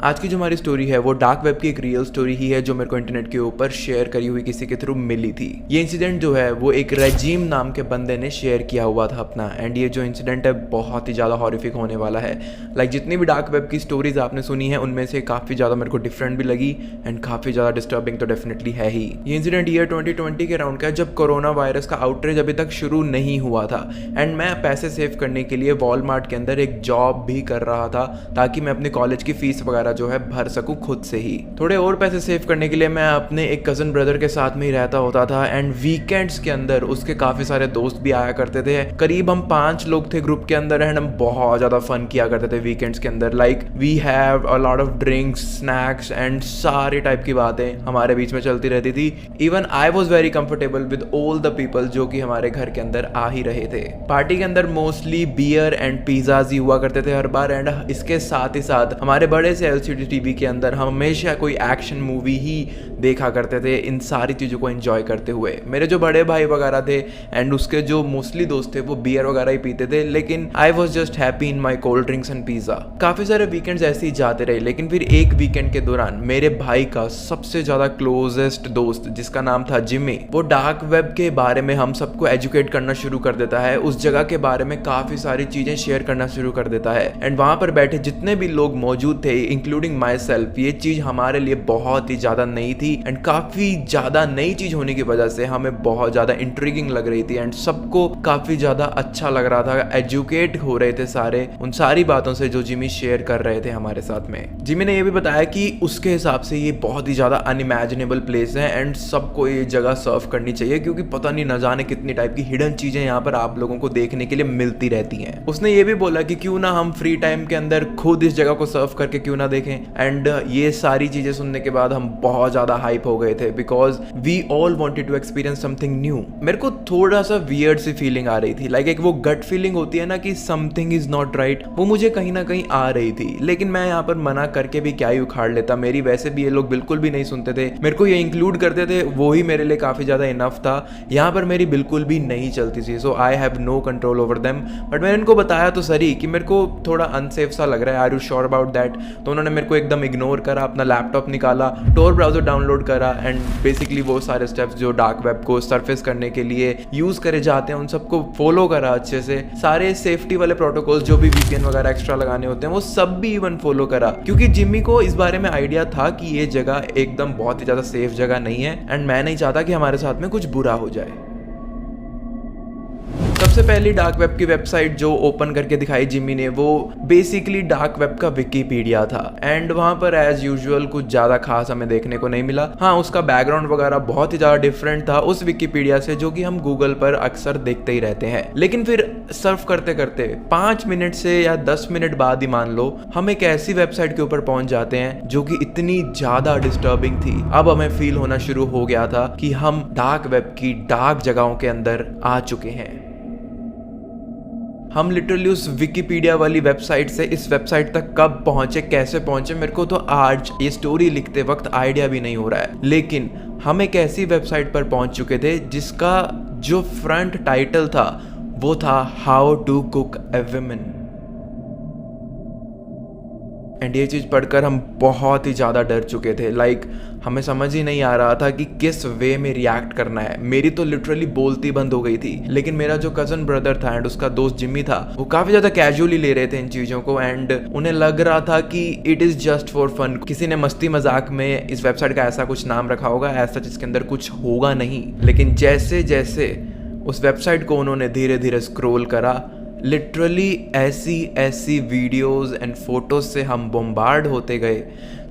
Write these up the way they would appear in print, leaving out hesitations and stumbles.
आज की जो हमारी स्टोरी है वो डार्क वेब की एक रियल स्टोरी ही है जो मेरे को इंटरनेट के ऊपर शेयर करी हुई किसी के थ्रू मिली थी। ये इंसिडेंट जो है वो एक रजीम नाम के बंदे ने शेयर किया हुआ था अपना, एंड ये जो इंसिडेंट है बहुत ही ज़्यादा हॉरिफिक होने वाला है। जितनी भी डार्क वेब की स्टोरीज आपने सुनी है उनमें से काफ़ी ज़्यादा मेरे को डिफरेंट भी लगी एंड काफ़ी ज़्यादा डिस्टर्बिंग तो डेफिनेटली है ही। ये इंसिडेंट ईयर 2020 के अराउंड का है, जब कोरोना वायरस का आउटरेज अभी तक शुरू नहीं हुआ था एंड मैं पैसे सेव करने के लिए वॉलमार्ट के अंदर एक जॉब भी कर रहा था ताकि मैं अपनी कॉलेज की फीस वगैरह जो है भर सकूं खुद से ही। थोड़े और पैसे सेव करने के लिए मैं अपने एक कज़न ब्रदर के साथ में ही रहता होता था एंड वीकेंड्स के अंदर उसके काफ़ी सारे दोस्त भी आया करते थे। करीब हम 5 लोग थे ग्रुप के अंदर एंड हम बहुत ज़्यादा फन किया करते थे वीकेंड्स के अंदर। We have a lot of drinks, snacks and सारी टाइप की बातें हमारे बीच में चलती रहती थी। Even I was very comfortable with all the people जो कि हमारे घर के अंदर आ ही रहे थे। पार्टी के अंदर मोस्टली बियर एंड पिज़्ज़ाज ही हुआ करते थे हर बार, एंड इसके साथ ही साथ हमारे बड़े से LCD टीवी के अंदर हम हमेशा कोई एक्शन मूवी ही देखा करते थे, इन सारी चीज़ों को एंजॉय करते हुए। मेरे जो बड़े भाई वगैरह थे एंड उसके जो मोस्टली दोस्त थे वो बियर वगैरह ही पीते थे, लेकिन I was just happy in my cold drinks and pizza. काफ़ी सारे वीकेंड्स ऐसे ही जाते रहे, लेकिन फिर एक वीकेंड के दौरान मेरे भाई का सबसे ज़्यादा क्लोजेस्ट दोस्त जिसका नाम था जिमी, वो डार्क वेब के बारे में हम सबको एजुकेट करना शुरू कर देता है। उस जगह के बारे में काफ़ी सारी चीज़ें शेयर करना शुरू कर देता है एंड वहाँ पर बैठे जितने भी लोग मौजूद थे इंक्लूडिंग माई सेल्फ, ये चीज़ हमारे लिए बहुत ही ज़्यादा नई थी एंड काफ़ी ज़्यादा नई चीज़ होने की वजह से हमें बहुत ज़्यादा इंट्रिगिंग लग रही थी एंड सबको काफ़ी ज़्यादा अच्छा लग रहा था। एजुकेट हो रहे थे सारे उन सारी बातों से जो जिमी शेयर कर रहे थे हमारे साथ में। जिमी ने ये भी बताया कि उसके हिसाब से ये बहुत ही ज़्यादा अनइमेजिनेबल प्लेस है एंड सबको ये जगह सर्व करनी चाहिए क्योंकि पता नहीं न जाने कितनी टाइप की हिडन चीज़ें यहाँ पर आप लोगों को देखने के लिए मिलती रहती हैं। उसने ये भी बोला कि क्यों ना हम फ्री टाइम के अंदर खुद इस जगह को सर्व करके क्यों ना देखें, एंड ये सारी चीज़ें सुनने के बाद हम बहुत ज़्यादा हाइप हो गए थे because we all wanted to experience something new. मेरे को थोड़ा सा वियर्ड सी फीलिंग आ रही थी, एक वो गट फीलिंग होती है ना कि समथिंग इज नॉट राइट, वो मुझे कहीं ना कहीं आ रही थी, लेकिन मैं यहाँ पर मना करके भी क्या ही उखाड़ लेता। मेरी वैसे भी ये लोग बिल्कुल भी नहीं सुनते थे, मेरे को ये इंक्लूड करते थे, वो ही मेरे लिए काफ़ी ज़्यादा इनफ था। यहाँ पर मेरी बिल्कुल भी नहीं चलती थी, so I have no control over them. But मैंने इनको बताया तो सही कि मेरे को थोड़ा अनसेफ सा लग रहा है, are you sure about that? तो उन्होंने मेरे को एकदम इग्नोर करा, अपना लैपटॉप निकाला, टोर ब्राउजर डाउनलोड करा एंड बेसिकली वो सारे स्टेप्स जो डार्क वेब को सरफेस करने के लिए यूज़ करे जाते हैं उन सबको फॉलो करा अच्छे से। सारे सेफ्टी वाले प्रोटोकॉल्स जो भी VPN वगैरह एक्स्ट्रा लगाने होते हैं वो सब भी इवन फॉलो करा, क्योंकि जिम्मी को इस बारे में आइडिया था कि ये जगह एकदम बहुत ही ज़्यादा सेफ जगह नहीं है एंड मैं नहीं चाहता कि हमारे साथ में कुछ बुरा हो जाए। सबसे पहली डार्क वेब की वेबसाइट जो ओपन करके दिखाई जिम्मी ने वो बेसिकली डार्क वेब का विकिपीडिया था एंड वहाँ पर एज यूजुअल कुछ ज़्यादा खास हमें देखने को नहीं मिला। हाँ, उसका बैकग्राउंड वगैरह बहुत ही ज़्यादा डिफरेंट था उस विकिपीडिया से जो कि हम गूगल पर अक्सर देखते ही रहते हैं। लेकिन फिर सर्फ करते करते 5 मिनट से या 10 मिनट बाद ही मान लो हम एक ऐसी वेबसाइट के ऊपर पहुंच जाते हैं जो कि इतनी ज़्यादा डिस्टर्बिंग थी। अब हमें फील होना शुरू हो गया था कि हम डार्क वेब की डार्क जगहों के अंदर आ चुके हैं। हम लिटरली उस विकिपीडिया वाली वेबसाइट से इस वेबसाइट तक कब पहुंचे, कैसे पहुंचे, मेरे को तो आज ये स्टोरी लिखते वक्त आइडिया भी नहीं हो रहा है। लेकिन हम एक ऐसी वेबसाइट पर पहुंच चुके थे जिसका जो फ्रंट टाइटल था वो था how to cook a woman. And ये चीज़ पढ़कर हम बहुत ही ज़्यादा डर चुके थे। हमें समझ ही नहीं आ रहा था कि किस वे में रिएक्ट करना है। मेरी तो लिटरली बोलती बंद हो गई थी, लेकिन मेरा जो कज़न ब्रदर था एंड उसका दोस्त जिम्मी था वो काफ़ी ज़्यादा कैजुअली ले रहे थे इन चीज़ों को एंड उन्हें लग रहा था कि it is just for fun. किसी ने मस्ती मजाक में इस वेबसाइट का ऐसा कुछ नाम रखा होगा, ऐसा जिसके अंदर कुछ होगा नहीं। लेकिन जैसे जैसे उस वेबसाइट को उन्होंने धीरे धीरे स्क्रॉल करा, लिटरली ऐसी वीडियोस एंड फोटोज से हम बम्बार्ड होते गए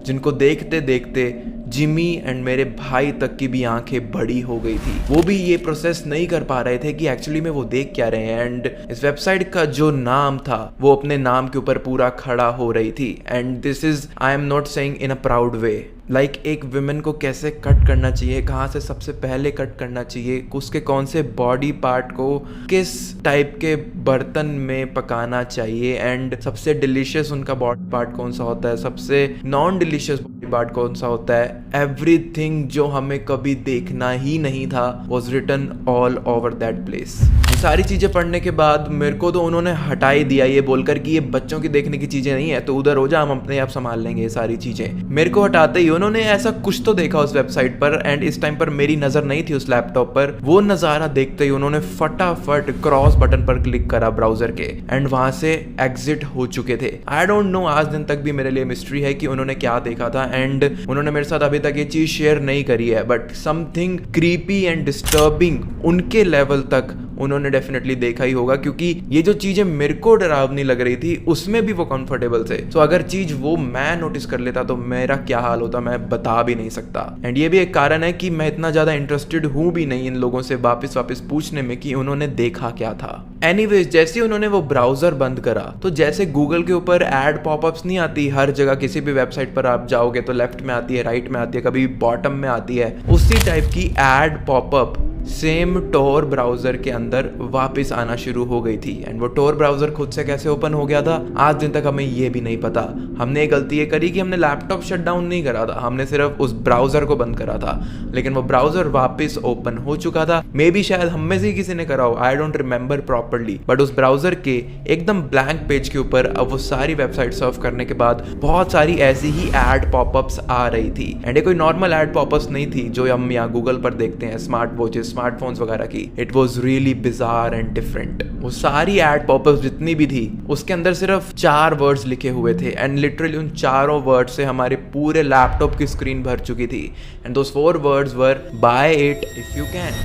जिनको देखते देखते जिमी एंड मेरे भाई तक की भी आंखें बड़ी हो गई थी। वो भी ये प्रोसेस नहीं कर पा रहे थे कि एक्चुअली में वो देख क्या रहे हैं। एंड इस वेबसाइट का जो नाम था वो अपने नाम के ऊपर पूरा खड़ा हो रही थी and this is, I am not saying in a proud way, like एक वुमेन को कैसे कट करना चाहिए, कहाँ से सबसे पहले कट करना चाहिए, उसके कौन से बॉडी पार्ट को किस टाइप के बर्तन में पकाना चाहिए, एंड सबसे डिलीशियस उनका बॉडी पार्ट कौन सा होता है, सबसे नॉन डिलीशियस बॉडी पार्ट कौन सा होता है। एवरीथिंग जो हमें कभी देखना ही नहीं था was written all over that place. सारी चीजें पढ़ने के बाद मेरे को तो उन्होंने हटा ही दिया ये बोलकर कि ये बच्चों की देखने की चीजें नहीं है, तो उधर हो जा, हम अपने आप संभाल लेंगे ये सारी चीजें। मेरे को हटाते ही उन्होंने ऐसा कुछ तो देखा उस वेबसाइट पर, एंड इस टाइम पर मेरी नजर नहीं थी उस लैपटॉप पर। वो नजारा देखते ही उन्होंने फटाफट क्रॉस बटन पर क्लिक करा ब्राउजर के, एंड वहां से एग्जिट हो चुके थे। आई डोंट नो, आज दिन तक भी मेरे लिए मिस्ट्री है कि उन्होंने क्या देखा था, एंड उन्होंने मेरे साथ अभी तक ये चीज शेयर नहीं करी है, but something creepy and disturbing उनके लेवल तक उन्होंने डेफिनेटली देखा ही होगा, क्योंकि ये जो चीजें मेरे को डरावनी लग रही थी उसमें भी वो कंफर्टेबल थे। तो अगर चीज वो मैं नोटिस कर लेता तो मेरा क्या हाल होता मैं बता भी नहीं सकता। एंड ये भी एक कारण है कि मैं इतना ज्यादा इंटरेस्टेड हूं भी नहीं इन लोगों से वापस पूछने में कि उन्होंने देखा क्या था। एनीवेज, जैसे उन्होंने वो ब्राउजर बंद करा तो जैसे गूगल के ऊपर एड पॉपअप्स नहीं आती हर जगह, किसी भी वेबसाइट पर आप जाओगे तो लेफ्ट में आती है, राइट में आती है, कभी बॉटम में आती है, उसी टाइप की एड पॉपअप सेम टोर ब्राउजर के अंदर वापस आना शुरू हो गई थी। एंड वो टोर ब्राउजर खुद से कैसे ओपन हो गया था आज दिन तक हमें ये भी नहीं पता। हमने एक गलती ये करी कि हमने लैपटॉप शट डाउन नहीं करा था, हमने सिर्फ उस ब्राउजर को बंद करा था, लेकिन वो ब्राउजर वापस ओपन हो चुका था। मे बी शायद हम में से ही किसी ने करा हो, I don't remember properly, but उस ब्राउजर के एकदम ब्लैंक पेज के ऊपर अब वो सारी वेबसाइट सर्फ करने के बाद बहुत सारी ऐसी ही एड पॉपअप्स आ रही थी। एंड ये कोई नॉर्मल एड पॉपअप्स नहीं थी जो हम यहाँ गूगल पर देखते हैं, स्मार्ट वॉचेस, स्मार्टफोन्स वगैरह की। It was really bizarre and different. वो सारी एड पॉपअप्स जितनी भी थी उसके अंदर सिर्फ 4 वर्ड्स लिखे हुए थे, एंड लिटरली उन 4 वर्ड से हमारे पूरे लैपटॉप की स्क्रीन भर चुकी थी। And those 4 words were buy it if you can.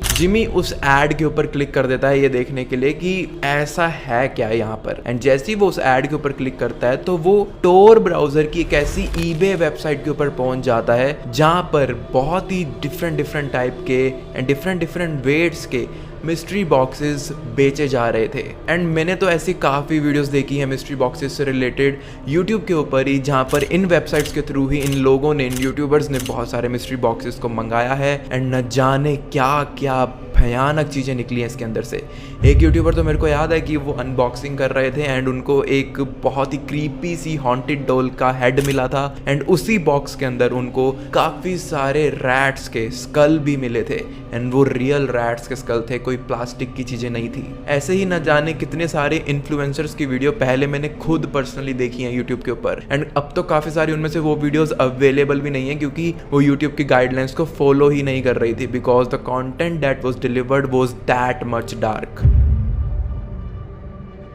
जिमी उस एड के ऊपर क्लिक कर देता है ये देखने के लिए कि ऐसा है क्या यहाँ पर। एंड जैसे ही वो उस एड के ऊपर क्लिक करता है तो वो टोर ब्राउजर की एक ऐसी ईबे वेबसाइट के ऊपर पहुंच जाता है जहाँ पर बहुत ही डिफरेंट टाइप के एंड डिफरेंट वेट्स के मिस्ट्री बॉक्सेस बेचे जा रहे थे। एंड मैंने तो ऐसी काफ़ी वीडियोस देखी हैं मिस्ट्री बॉक्सेस से रिलेटेड यूट्यूब के ऊपर ही, जहाँ पर इन वेबसाइट्स के थ्रू ही इन लोगों ने, इन यूट्यूबर्स ने बहुत सारे मिस्ट्री बॉक्सेस को मंगाया है, एंड न जाने क्या क्या भयानक चीज़ें निकली हैं इसके अंदर से। एक यूट्यूबर तो मेरे को याद है कि वो अनबॉक्सिंग कर रहे थे एंड उनको एक बहुत ही क्रीपी सी हॉन्टेड डॉल का हेड मिला था, एंड उसी बॉक्स के अंदर उनको काफ़ी सारे रैट्स के स्कल भी मिले थे, एंड वो रियल रैट्स के स्कल थे, कोई प्लास्टिक की चीज़ें नहीं थी। ऐसे ही न जाने कितने सारे इन्फ्लुएंसर्स की वीडियो पहले मैंने खुद पर्सनली देखी हैं यूट्यूब के ऊपर, एंड अब तो काफ़ी सारी उनमें से वो वीडियोस अवेलेबल भी नहीं है क्योंकि वो यूट्यूब की गाइडलाइंस को फॉलो ही नहीं कर रही थी, because the content that was delivered was that much dark.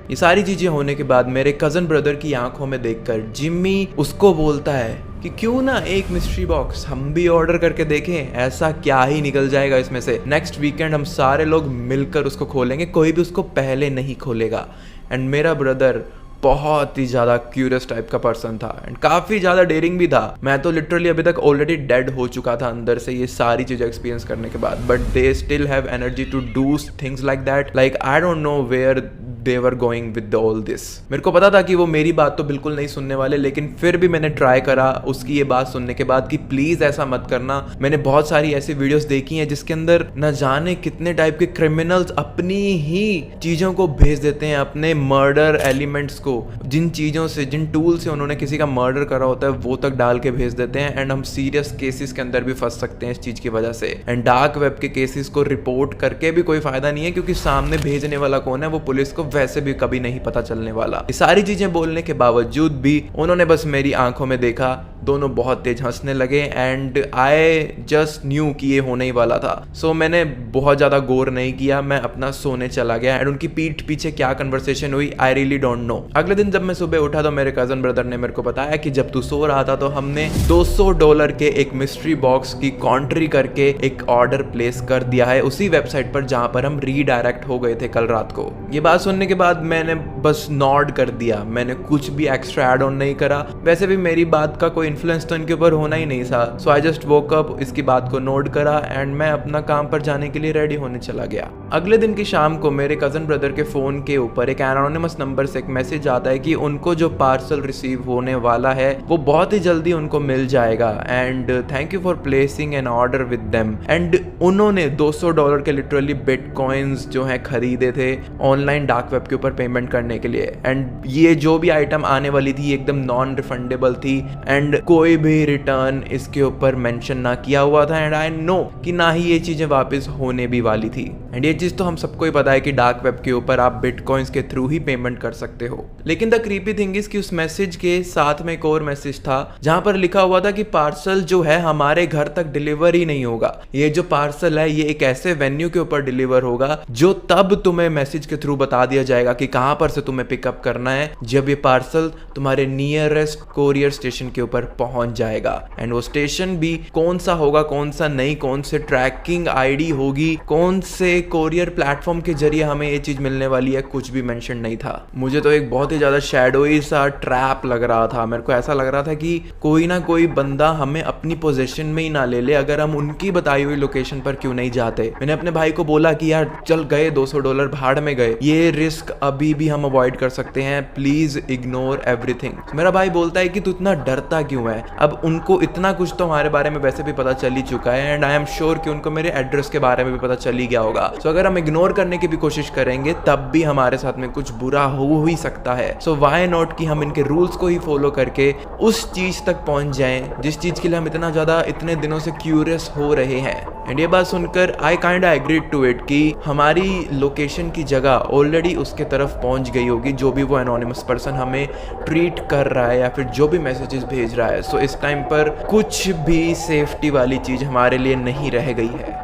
ये सारी चीजें होने के बाद मेरे कजन ब्रदर की आंखों में देखकर जिम्मी उसको बोलता है कि क्यों ना एक मिस्ट्री बॉक्स हम भी ऑर्डर करके देखें, ऐसा क्या ही निकल जाएगा इसमें से। नेक्स्ट वीकेंड हम सारे लोग मिलकर उसको खोलेंगे, कोई भी उसको पहले नहीं खोलेगा। एंड मेरा ब्रदर बहुत ही ज़्यादा क्यूरियस टाइप का पर्सन था एंड काफ़ी ज़्यादा डेयरिंग भी था। मैं तो लिटरली अभी तक ऑलरेडी डेड हो चुका था अंदर से ये सारी चीज़ें एक्सपीरियंस करने के बाद, but they still have energy to do things like that. Like I don't know where they were going with all this. मेरे को पता था कि वो मेरी बात तो बिल्कुल नहीं सुनने वाले, लेकिन फिर भी मैंने ट्राई करा उसकी ये बात सुनने के बाद कि प्लीज़ ऐसा मत करना। मैंने बहुत सारी ऐसी वीडियोस देखी हैं जिसके अंदर न जाने कितने टाइप के क्रिमिनल्स अपनी ही चीज़ों को भेज देते हैं, अपने मर्डर एलिमेंट्स को, जिन चीज़ों से, जिन टूल से उन्होंने किसी का मर्डर करा होता है वो तक डाल के भेज देते हैं। एंड हम सीरियस केसेस के अंदर भी फंस सकते हैं इस चीज़ की वजह से। एंड डार्क वेब के केसेस को रिपोर्ट करके भी कोई फायदा नहीं है क्योंकि सामने भेजने वाला कौन है वो पुलिस को वैसे भी कभी नहीं पता चलने वाला। ये सारी चीजें बोलने के बावजूद भी उन्होंने बस मेरी आंखों में देखा, दोनों बहुत तेज हंसने लगे एंड आई जस्ट न्यू कि ये होने ही वाला था। सो मैंने बहुत ज्यादा गौर नहीं किया, मैं अपना सोने चला गया। एंड उनकी पीठ पीछे क्या कन्वर्सेशन हुई आई रियली डोंट नो। अगले दिन जब मैं सुबह उठा तो मेरे कजन ब्रदर ने मेरे को बताया कि जब तू सो रहा था तो हमने $200 के एक मिस्ट्री बॉक्स की कॉन्ट्री करके एक ऑर्डर प्लेस कर दिया है उसी वेबसाइट पर जहां पर हम रीडायरेक्ट हो गए थे कल रात को। ये बात सुनने सुनने के बाद मैंने बस नॉड कर दिया, मैंने कुछ भी एक्स्ट्रा ऐड ऑन नहीं करा। वैसे भी मेरी बात का कोई इन्फ्लुएंस तो इनके ऊपर होना ही नहीं था। सो आई जस्ट वोक अप, इसकी बात को नोट करा एंड मैं अपना काम पर जाने के लिए रेडी होने चला गया। अगले दिन की शाम को मेरे कजन ब्रदर के फोन के ऊपर एक एनोनिमस नंबर से एक मैसेज आता है कि उनको जो पार्सल रिसीव होने वाला है वो बहुत ही जल्दी उनको मिल जाएगा and thank you for placing an order with them. And उन्होंने $200 के लिटरली बिटकॉइंस जो है खरीदे थे ऑनलाइन डार्क वेब के ऊपर पेमेंट करने के लिए। एंड ये जो भी आइटम आने वाली थी एकदम नॉन रिफंडेबल थी एंड कोई भी रिटर्न इसके ऊपर मेंशन ना किया हुआ था। एंड आई नो कि ना ही ये चीजें वापस होने भी वाली थी। एंड ये चीज तो हम सबको ही पता है कि डार्क वेब के ऊपर आप बिटकॉइंस के थ्रू ही पेमेंट कर सकते हो। लेकिन द क्रीपी थिंग इज कि उस मैसेज के साथ में एक और मैसेज था जहां पर लिखा हुआ था कि पार्सल जो है हमारे घर तक डिलीवर ही नहीं होगा। ये जो पार्सल है ये एक ऐसे वेन्यू के ऊपर डिलीवर होगा जो तब तुम्हें मैसेज के थ्रू बता दिया जाएगा कि कहां पर से तुम्हें पिकअप करना है जब ये पार्सल तुम्हारे नियरेस्ट कोरियर स्टेशन के ऊपर पहुंच जाएगा। एंड वो स्टेशन भी कौन सा होगा कौन सा नहीं, कौन से ट्रैकिंग आईडी होगी, कौन से कोरियर प्लेटफॉर्म के जरिए हमें ये चीज मिलने वाली है, कुछ भी मेंशन नहीं था। मुझे तो एक बहुत ही ज्यादा शैडोई सा ट्रैप लग रहा था। मेरे को ऐसा लग रहा था कि कोई ना कोई बंदा हमें अपनी पोजीशन में ही ना ले ले अगर हम उनकी बताई हुई लोकेशन पर क्यों नहीं जाते। मैंने अपने भाई को बोला कि यार चल गए $200 भाड़ में गए, ये रिस्क अभी भी हम अवॉइड कर सकते हैं, प्लीज इग्नोर एवरीथिंग। मेरा भाई बोलता है कि तू इतना डरता क्यों है, अब उनको इतना कुछ तो हमारे बारे में वैसे भी पता चल ही चुका है एंड आई एम श्योर कि उनको मेरे एड्रेस के बारे में भी पता चल ही गया होगा। सो अगर हम इग्नोर करने की भी कोशिश करेंगे तब भी हमारे साथ में कुछ बुरा हो ही सकता है। सो व्हाई नॉट कि हम इनके रूल्स को ही फॉलो करके उस चीज तक पहुंच जाएं जिस चीज के लिए हम इतना ज्यादा इतने दिनों से क्यूरियस हो रहे हैं। एंड ये बात सुनकर I kind agreed to it कि हमारी लोकेशन की जगह ऑलरेडी उसके तरफ पहुंच गई होगी जो भी वो एनोनिमस पर्सन हमें ट्रीट कर रहा है या फिर जो भी मैसेजेस भेज रहा है। सो इस टाइम पर कुछ भी सेफ्टी वाली चीज हमारे लिए नहीं रह गई है।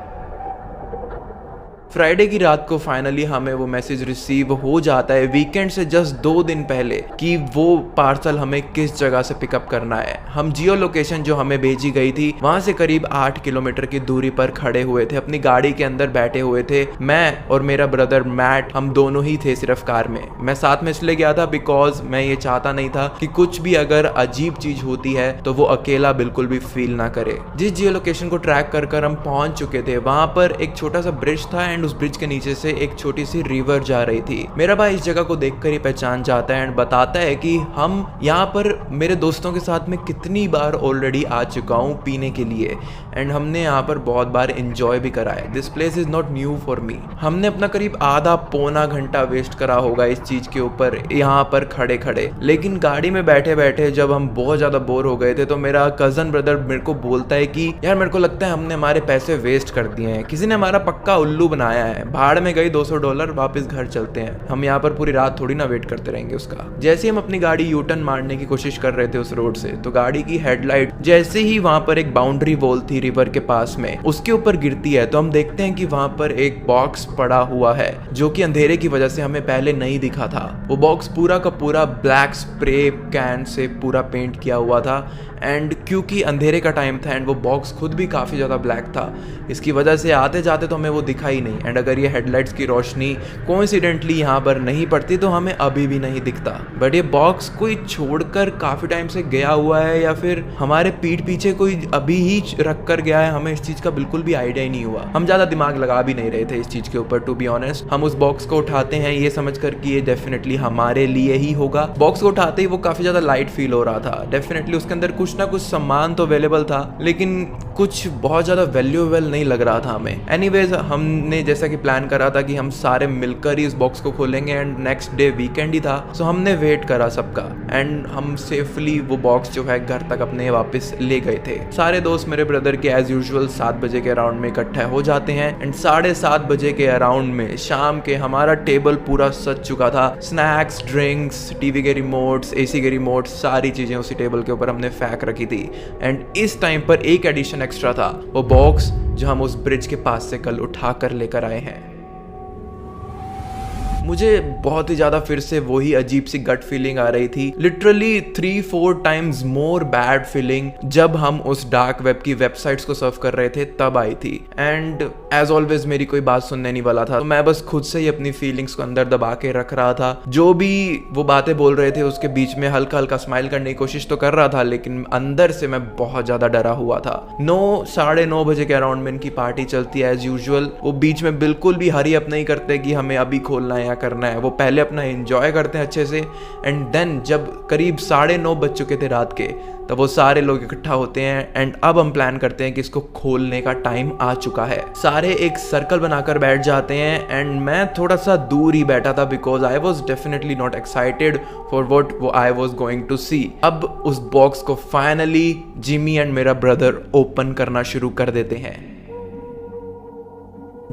फ्राइडे की रात को फाइनली हमें वो मैसेज रिसीव हो जाता है वीकेंड से जस्ट 2 दिन पहले कि वो पार्सल हमें किस जगह से पिकअप करना है। हम जियो लोकेशन जो हमें भेजी गई थी वहां से करीब 8 किलोमीटर की दूरी पर खड़े हुए थे, अपनी गाड़ी के अंदर बैठे हुए थे। मैं और मेरा ब्रदर मैट, हम दोनों ही थे सिर्फ कार में। मैं साथ में इसलिए गया था बिकॉज मैं ये चाहता नहीं था कि कुछ भी अगर अजीब चीज होती है तो वो अकेला बिल्कुल भी फील ना करे। जिस जियो लोकेशन को ट्रैक कर हम पहुंच चुके थे वहां पर एक छोटा सा ब्रिज था एंड उस ब्रिज के नीचे से एक छोटी सी रिवर जा रही थी। मेरा भाई इस जगह को देखकर ही पहचान जाता है एंड बताता है कि हम यहाँ पर मेरे दोस्तों के साथ में कितनी बार ऑलरेडी आ चुका हूँ पीने के लिए एंड हमने यहाँ पर बहुत बार एंजॉय भी करा है। This place is not new for me. हमने अपना करीब आधा पौना घंटा वेस्ट करा होगा इस चीज के ऊपर यहाँ पर खड़े खड़े। लेकिन गाड़ी में बैठे बैठे जब हम बहुत ज्यादा बोर हो गए थे तो मेरा कजन ब्रदर मेरे को बोलता है कि यार मेरे को लगता है हमने हमारे पैसे वेस्ट कर दिए हैं, किसी ने हमारा पक्का उल्लू बनाया है, भाड़ में गई $200, वापस घर चलते हैं, हम यहाँ पर पूरी रात थोड़ी ना वेट करते रहेंगे उसका। जैसे हम अपनी गाड़ी यू टर्न मारने की कोशिश कर रहे थे उस रोड से तो गाड़ी की हेडलाइट जैसे ही वहां पर एक बाउंड्री वॉल थी रिवर के पास में उसके ऊपर गिरती है तो हम देखते हैं कि वहां पर एक बॉक्स पड़ा हुआ है जो कि अंधेरे की वजह से हमें पहले नहीं दिखा था। वो बॉक्स पूरा का पूरा ब्लैक स्प्रे कैन से पूरा पेंट किया हुआ था एंड क्योंकि अंधेरे का टाइम था एंड वो बॉक्स खुद भी काफ़ी ज़्यादा ब्लैक था, इसकी वजह से आते जाते तो हमें वो दिखा ही नहीं। एंड अगर ये हेडलाइट्स की रोशनी कोइंसिडेंटली यहाँ पर नहीं पड़ती तो हमें अभी भी नहीं दिखता। बट ये बॉक्स कोई छोड़कर काफ़ी टाइम से गया हुआ है या फिर हमारे पीठ पीछे कोई अभी ही रख कर गया है, हमें इस चीज़ का बिल्कुल भी आइडिया ही नहीं हुआ। हम ज़्यादा दिमाग लगा भी नहीं रहे थे इस चीज़ के ऊपर टू बी ऑनेस्ट। हम उस बॉक्स को उठाते हैं ये समझ कर कि ये डेफिनेटली हमारे लिए ही होगा। बॉक्स को उठाते ही वो काफ़ी ज़्यादा लाइट फील हो रहा था। डेफिनेटली उसके अंदर कुछ ना कुछ सामान तो अवेलेबल था लेकिन कुछ बहुत ज़्यादा वैल्यूएबल नहीं लग रहा था हमें। एनीवेज हमने जैसा कि प्लान करा था कि हम सारे मिलकर ही इस बॉक्स को खोलेंगे एंड नेक्स्ट डे वीकेंड ही था सो हमने वेट करा सबका एंड हम सेफली वो बॉक्स जो है घर तक अपने वापस ले गए थे। सारे दोस्त मेरे ब्रदर के एज यूजुअल 7 बजे के अराउंड में इकट्ठा हो जाते हैं एंड 7:30 बजे के अराउंड में शाम के हमारा टेबल पूरा सज चुका था। स्नैक्स, ड्रिंक्स, टीवी के रिमोट्स, एसी के रिमोट्स, सारी चीजें उसी टेबल के ऊपर हमने फेंक रखी थी। एंड इस टाइम पर एक एडिशन एक्स्ट्रा था, वो बॉक्स जो हम उस ब्रिज के पास से कल उठा कर लेकर आए हैं। मुझे बहुत ही ज़्यादा फिर से वही अजीब सी गट फीलिंग आ रही थी, literally 3-4 times more bad feeling जब हम उस डार्क वेब की वेबसाइट्स को सर्व कर रहे थे तब आई थी। एंड एज ऑलवेज मेरी कोई बात सुनने नहीं वाला था, तो मैं बस खुद से ही अपनी फीलिंग्स को अंदर दबा के रख रहा था। जो भी वो बातें बोल रहे थे उसके बीच में हल्का हल्का स्माइल करने की कोशिश तो कर रहा था, लेकिन अंदर से मैं बहुत ज़्यादा डरा हुआ था। 9-9:30 बजे के अराउंड में इनकी पार्टी चलती है एज यूजुअल। वो बीच में बिल्कुल भी हरी अप नहीं करते कि हमें अभी खोलना है या करना है, वो पहले अपना एंजॉय करते हैं अच्छे से। एंड देन जब करीब 9:30 बज चुके थे रात के, तब वो सारे लोग इकट्ठा होते हैं एंड अब हम प्लान करते हैं कि इसको खोलने का टाइम आ चुका है। सारे एक सर्कल बनाकर बैठ जाते हैं एंड मैं थोड़ा सा दूर ही बैठा था because I was definitely not excited for what I was going to see. अब उस बॉक्स को फाइनली जिमी एंड मेरा ब्रदर ओपन करना शुरू कर देते हैं।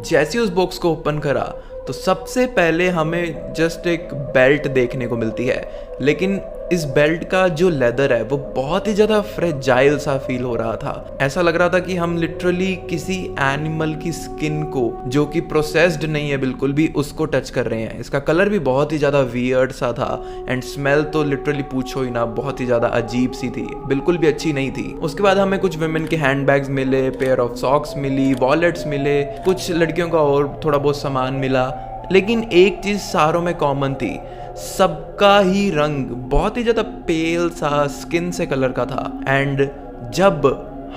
जैसे उस बॉक्स को ओपन करा तो सबसे पहले हमें जस्ट एक बेल्ट देखने को मिलती है, लेकिन इस बेल्ट का जो लेदर है वो बहुत ही ज़्यादा फ्रेजाइल सा फील हो रहा था। ऐसा लग रहा था कि हम लिटरली किसी एनिमल की स्किन को, जो कि प्रोसेस्ड नहीं है बिल्कुल भी, उसको टच कर रहे हैं। इसका कलर भी बहुत ही ज़्यादा वियर्ड सा था एंड स्मेल तो लिटरली पूछो ही ना, बहुत ही ज़्यादा अजीब सी थी, बिल्कुल भी अच्छी नहीं थी। उसके बाद हमें कुछ वुमेन के हैंड बैग्स मिले, पेयर ऑफ सॉक्स मिली, वॉलेट्स मिले, कुछ लड़कियों का और थोड़ा बहुत सामान मिला, लेकिन एक चीज़ सारों में कॉमन थी, सबका ही रंग बहुत ही ज़्यादा पेल सा स्किन से कलर का था। एंड जब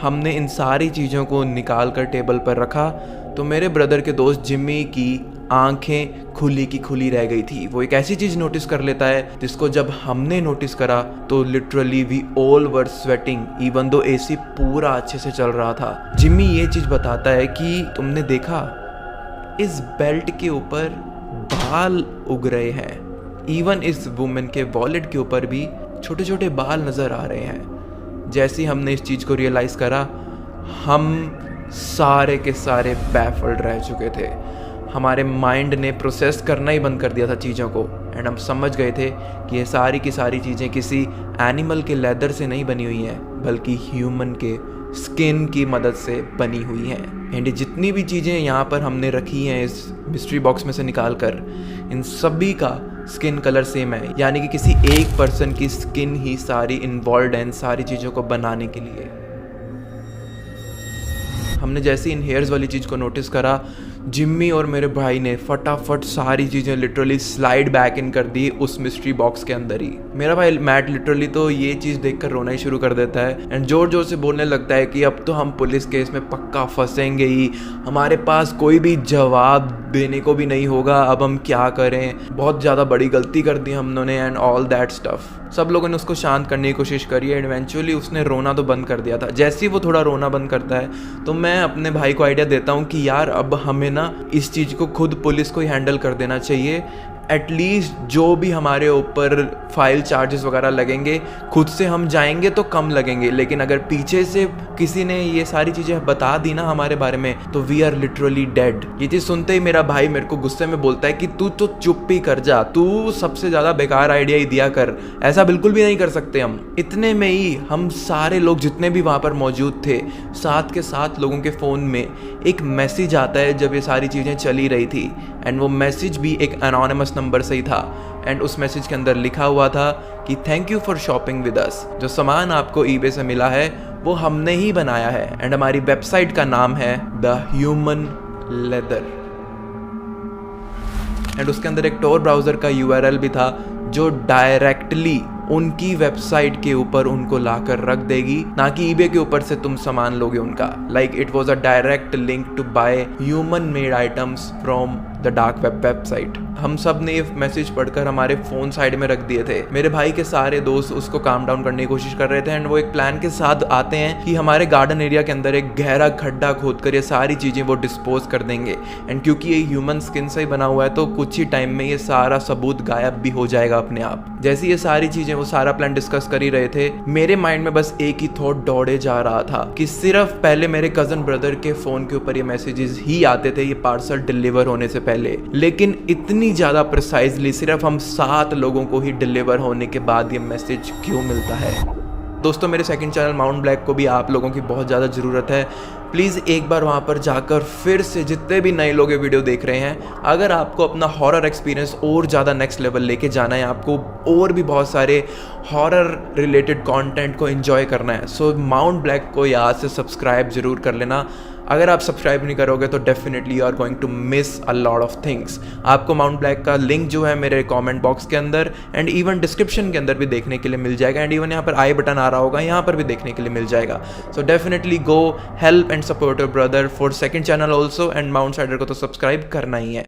हमने इन सारी चीज़ों को निकाल कर टेबल पर रखा तो मेरे ब्रदर के दोस्त जिम्मी की आंखें खुली की खुली रह गई थी। वो एक ऐसी चीज़ नोटिस कर लेता है जिसको जब हमने नोटिस करा तो literally we all were sweating even though AC पूरा अच्छे से चल रहा था। जिम्मी ये चीज़ बताता है कि तुमने देखा इस बेल्ट के ऊपर बाल उग रहे हैं, इवन इस वुमेन के वॉलेट के ऊपर भी छोटे छोटे बाल नज़र आ रहे हैं। जैसे ही हमने इस चीज़ को रियलाइज़ करा, हम सारे के सारे बैफल्ड रह चुके थे। हमारे माइंड ने प्रोसेस करना ही बंद कर दिया था चीज़ों को एंड हम समझ गए थे कि ये सारी की सारी चीज़ें किसी एनिमल के लेदर से नहीं बनी हुई हैं, बल्कि ह्यूमन के स्किन की मदद से बनी हुई हैं। एंड जितनी भी चीज़ें यहाँ पर हमने रखी हैं इस मिस्ट्री बॉक्स में से निकाल कर, इन सभी का स्किन कलर सेम है, यानी कि किसी एक पर्सन की स्किन ही सारी इन्वॉल्व है इन सारी चीज़ों को बनाने के लिए। हमने जैसे इन हेयर्स वाली चीज़ को नोटिस करा, जिम्मी और मेरे भाई ने फटाफट सारी चीज़ें लिटरली स्लाइड बैक इन कर दी उस मिस्ट्री बॉक्स के अंदर ही। मेरा भाई मैट लिटरली तो ये चीज़ देखकर रोना ही शुरू कर देता है एंड जोर जोर से बोलने लगता है कि अब तो हम पुलिस केस में पक्का फंसेंगे ही, हमारे पास कोई भी जवाब देने को भी नहीं होगा, अब हम क्या करें, बहुत ज़्यादा बड़ी गलती कर दी हम लोगों ने एंड ऑल दैट स्टफ। सब लोगों ने उसको शांत करने की कोशिश करी एंड इवेंचुअली उसने रोना तो बंद कर दिया था। जैसे ही वो थोड़ा रोना बंद करता है तो मैं अपने भाई को आइडिया देता हूँ कि यार अब हमें ना इस चीज़ को खुद पुलिस को ही हैंडल कर देना चाहिए। एटलीस्ट जो भी हमारे ऊपर फाइल चार्जेस वगैरह लगेंगे खुद से हम जाएंगे तो कम लगेंगे, लेकिन अगर पीछे से किसी ने ये सारी चीज़ें बता दी ना हमारे बारे में तो वी आर लिटरली डेड। ये चीज़ सुनते ही मेरा भाई मेरे को गुस्से में बोलता है कि तू तो चुप ही कर जा, तू सबसे ज़्यादा बेकार आइडिया ही दिया कर, ऐसा बिल्कुल भी नहीं कर सकते हम। इतने में ही हम सारे लोग जितने भी वहाँ पर मौजूद थे, 7 के 7 लोगों के फ़ोन में एक मैसेज आता है जब ये सारी चीज़ें चली रही थी एंड वो मैसेज भी एक एनोनिमस नंबर से ही था एंड उस मैसेज के अंदर लिखा हुआ था कि thank you for shopping with us, जो सामान आपको ईबे से मिला है वो हमने ही बनाया है एंड हमारी वेबसाइट का नाम है द ह्यूमन लेदर। एंड उसके अंदर एक टोर ब्राउज़र का URL भी था जो डायरेक्टली उनकी वेबसाइट के ऊपर उनको लाकर रख देगी, ना कि ईबे के ऊपर से तुम सामान लोगे उनका। Like it was a direct link to buy human made items from the dark web website. हम सब ने ये मैसेज पढ़कर हमारे फ़ोन साइड में रख दिए थे। मेरे भाई के सारे दोस्त उसको काम डाउन करने की कोशिश कर रहे थे एंड वो एक प्लान के साथ आते हैं कि हमारे गार्डन एरिया के अंदर एक गहरा खड्डा खोद कर ये सारी चीज़ें वो डिस्पोज कर देंगे एंड क्योंकि ये ह्यूमन स्किन से ही बना हुआ है तो कुछ ही टाइम में ये सारा सबूत गायब भी हो जाएगा अपने आप। जैसे ये सारी चीज़ें वो सारा प्लान डिस्कस कर ही रहे थे, मेरे माइंड में बस एक ही थॉट दौड़े जा रहा था कि सिर्फ पहले मेरे कज़न ब्रदर के फ़ोन के ऊपर ये मैसेजेस ही आते थे ये पार्सल डिलीवर होने से पहले, लेकिन इतनी ज़्यादा प्रिसाइजली सिर्फ हम 7 लोगों को ही डिलीवर होने के बाद ये मैसेज क्यों मिलता है। दोस्तों मेरे सेकंड चैनल माउंट ब्लैक को भी आप लोगों की बहुत ज़्यादा ज़रूरत है। प्लीज़ एक बार वहाँ पर जाकर फिर से जितने भी नए लोग ये वीडियो देख रहे हैं, अगर आपको अपना हॉरर एक्सपीरियंस और ज़्यादा नेक्स्ट लेवल लेके जाना है, आपको और भी बहुत सारे हॉरर रिलेटेड कंटेंट को एंजॉय करना है, सो माउंट ब्लैक को यहाँ से सब्सक्राइब ज़रूर कर लेना। अगर आप सब्सक्राइब नहीं करोगे तो definitely you are going to miss a lot of things. आपको माउंट ब्लैक का लिंक जो है मेरे कमेंट बॉक्स के अंदर एंड इवन डिस्क्रिप्शन के अंदर भी देखने के लिए मिल जाएगा, एंड इवन यहाँ पर आई बटन आ रहा होगा, यहाँ पर भी देखने के लिए मिल जाएगा। So definitely go help and support your brother for second channel also, and mount cider को तो सब्सक्राइब करना ही है।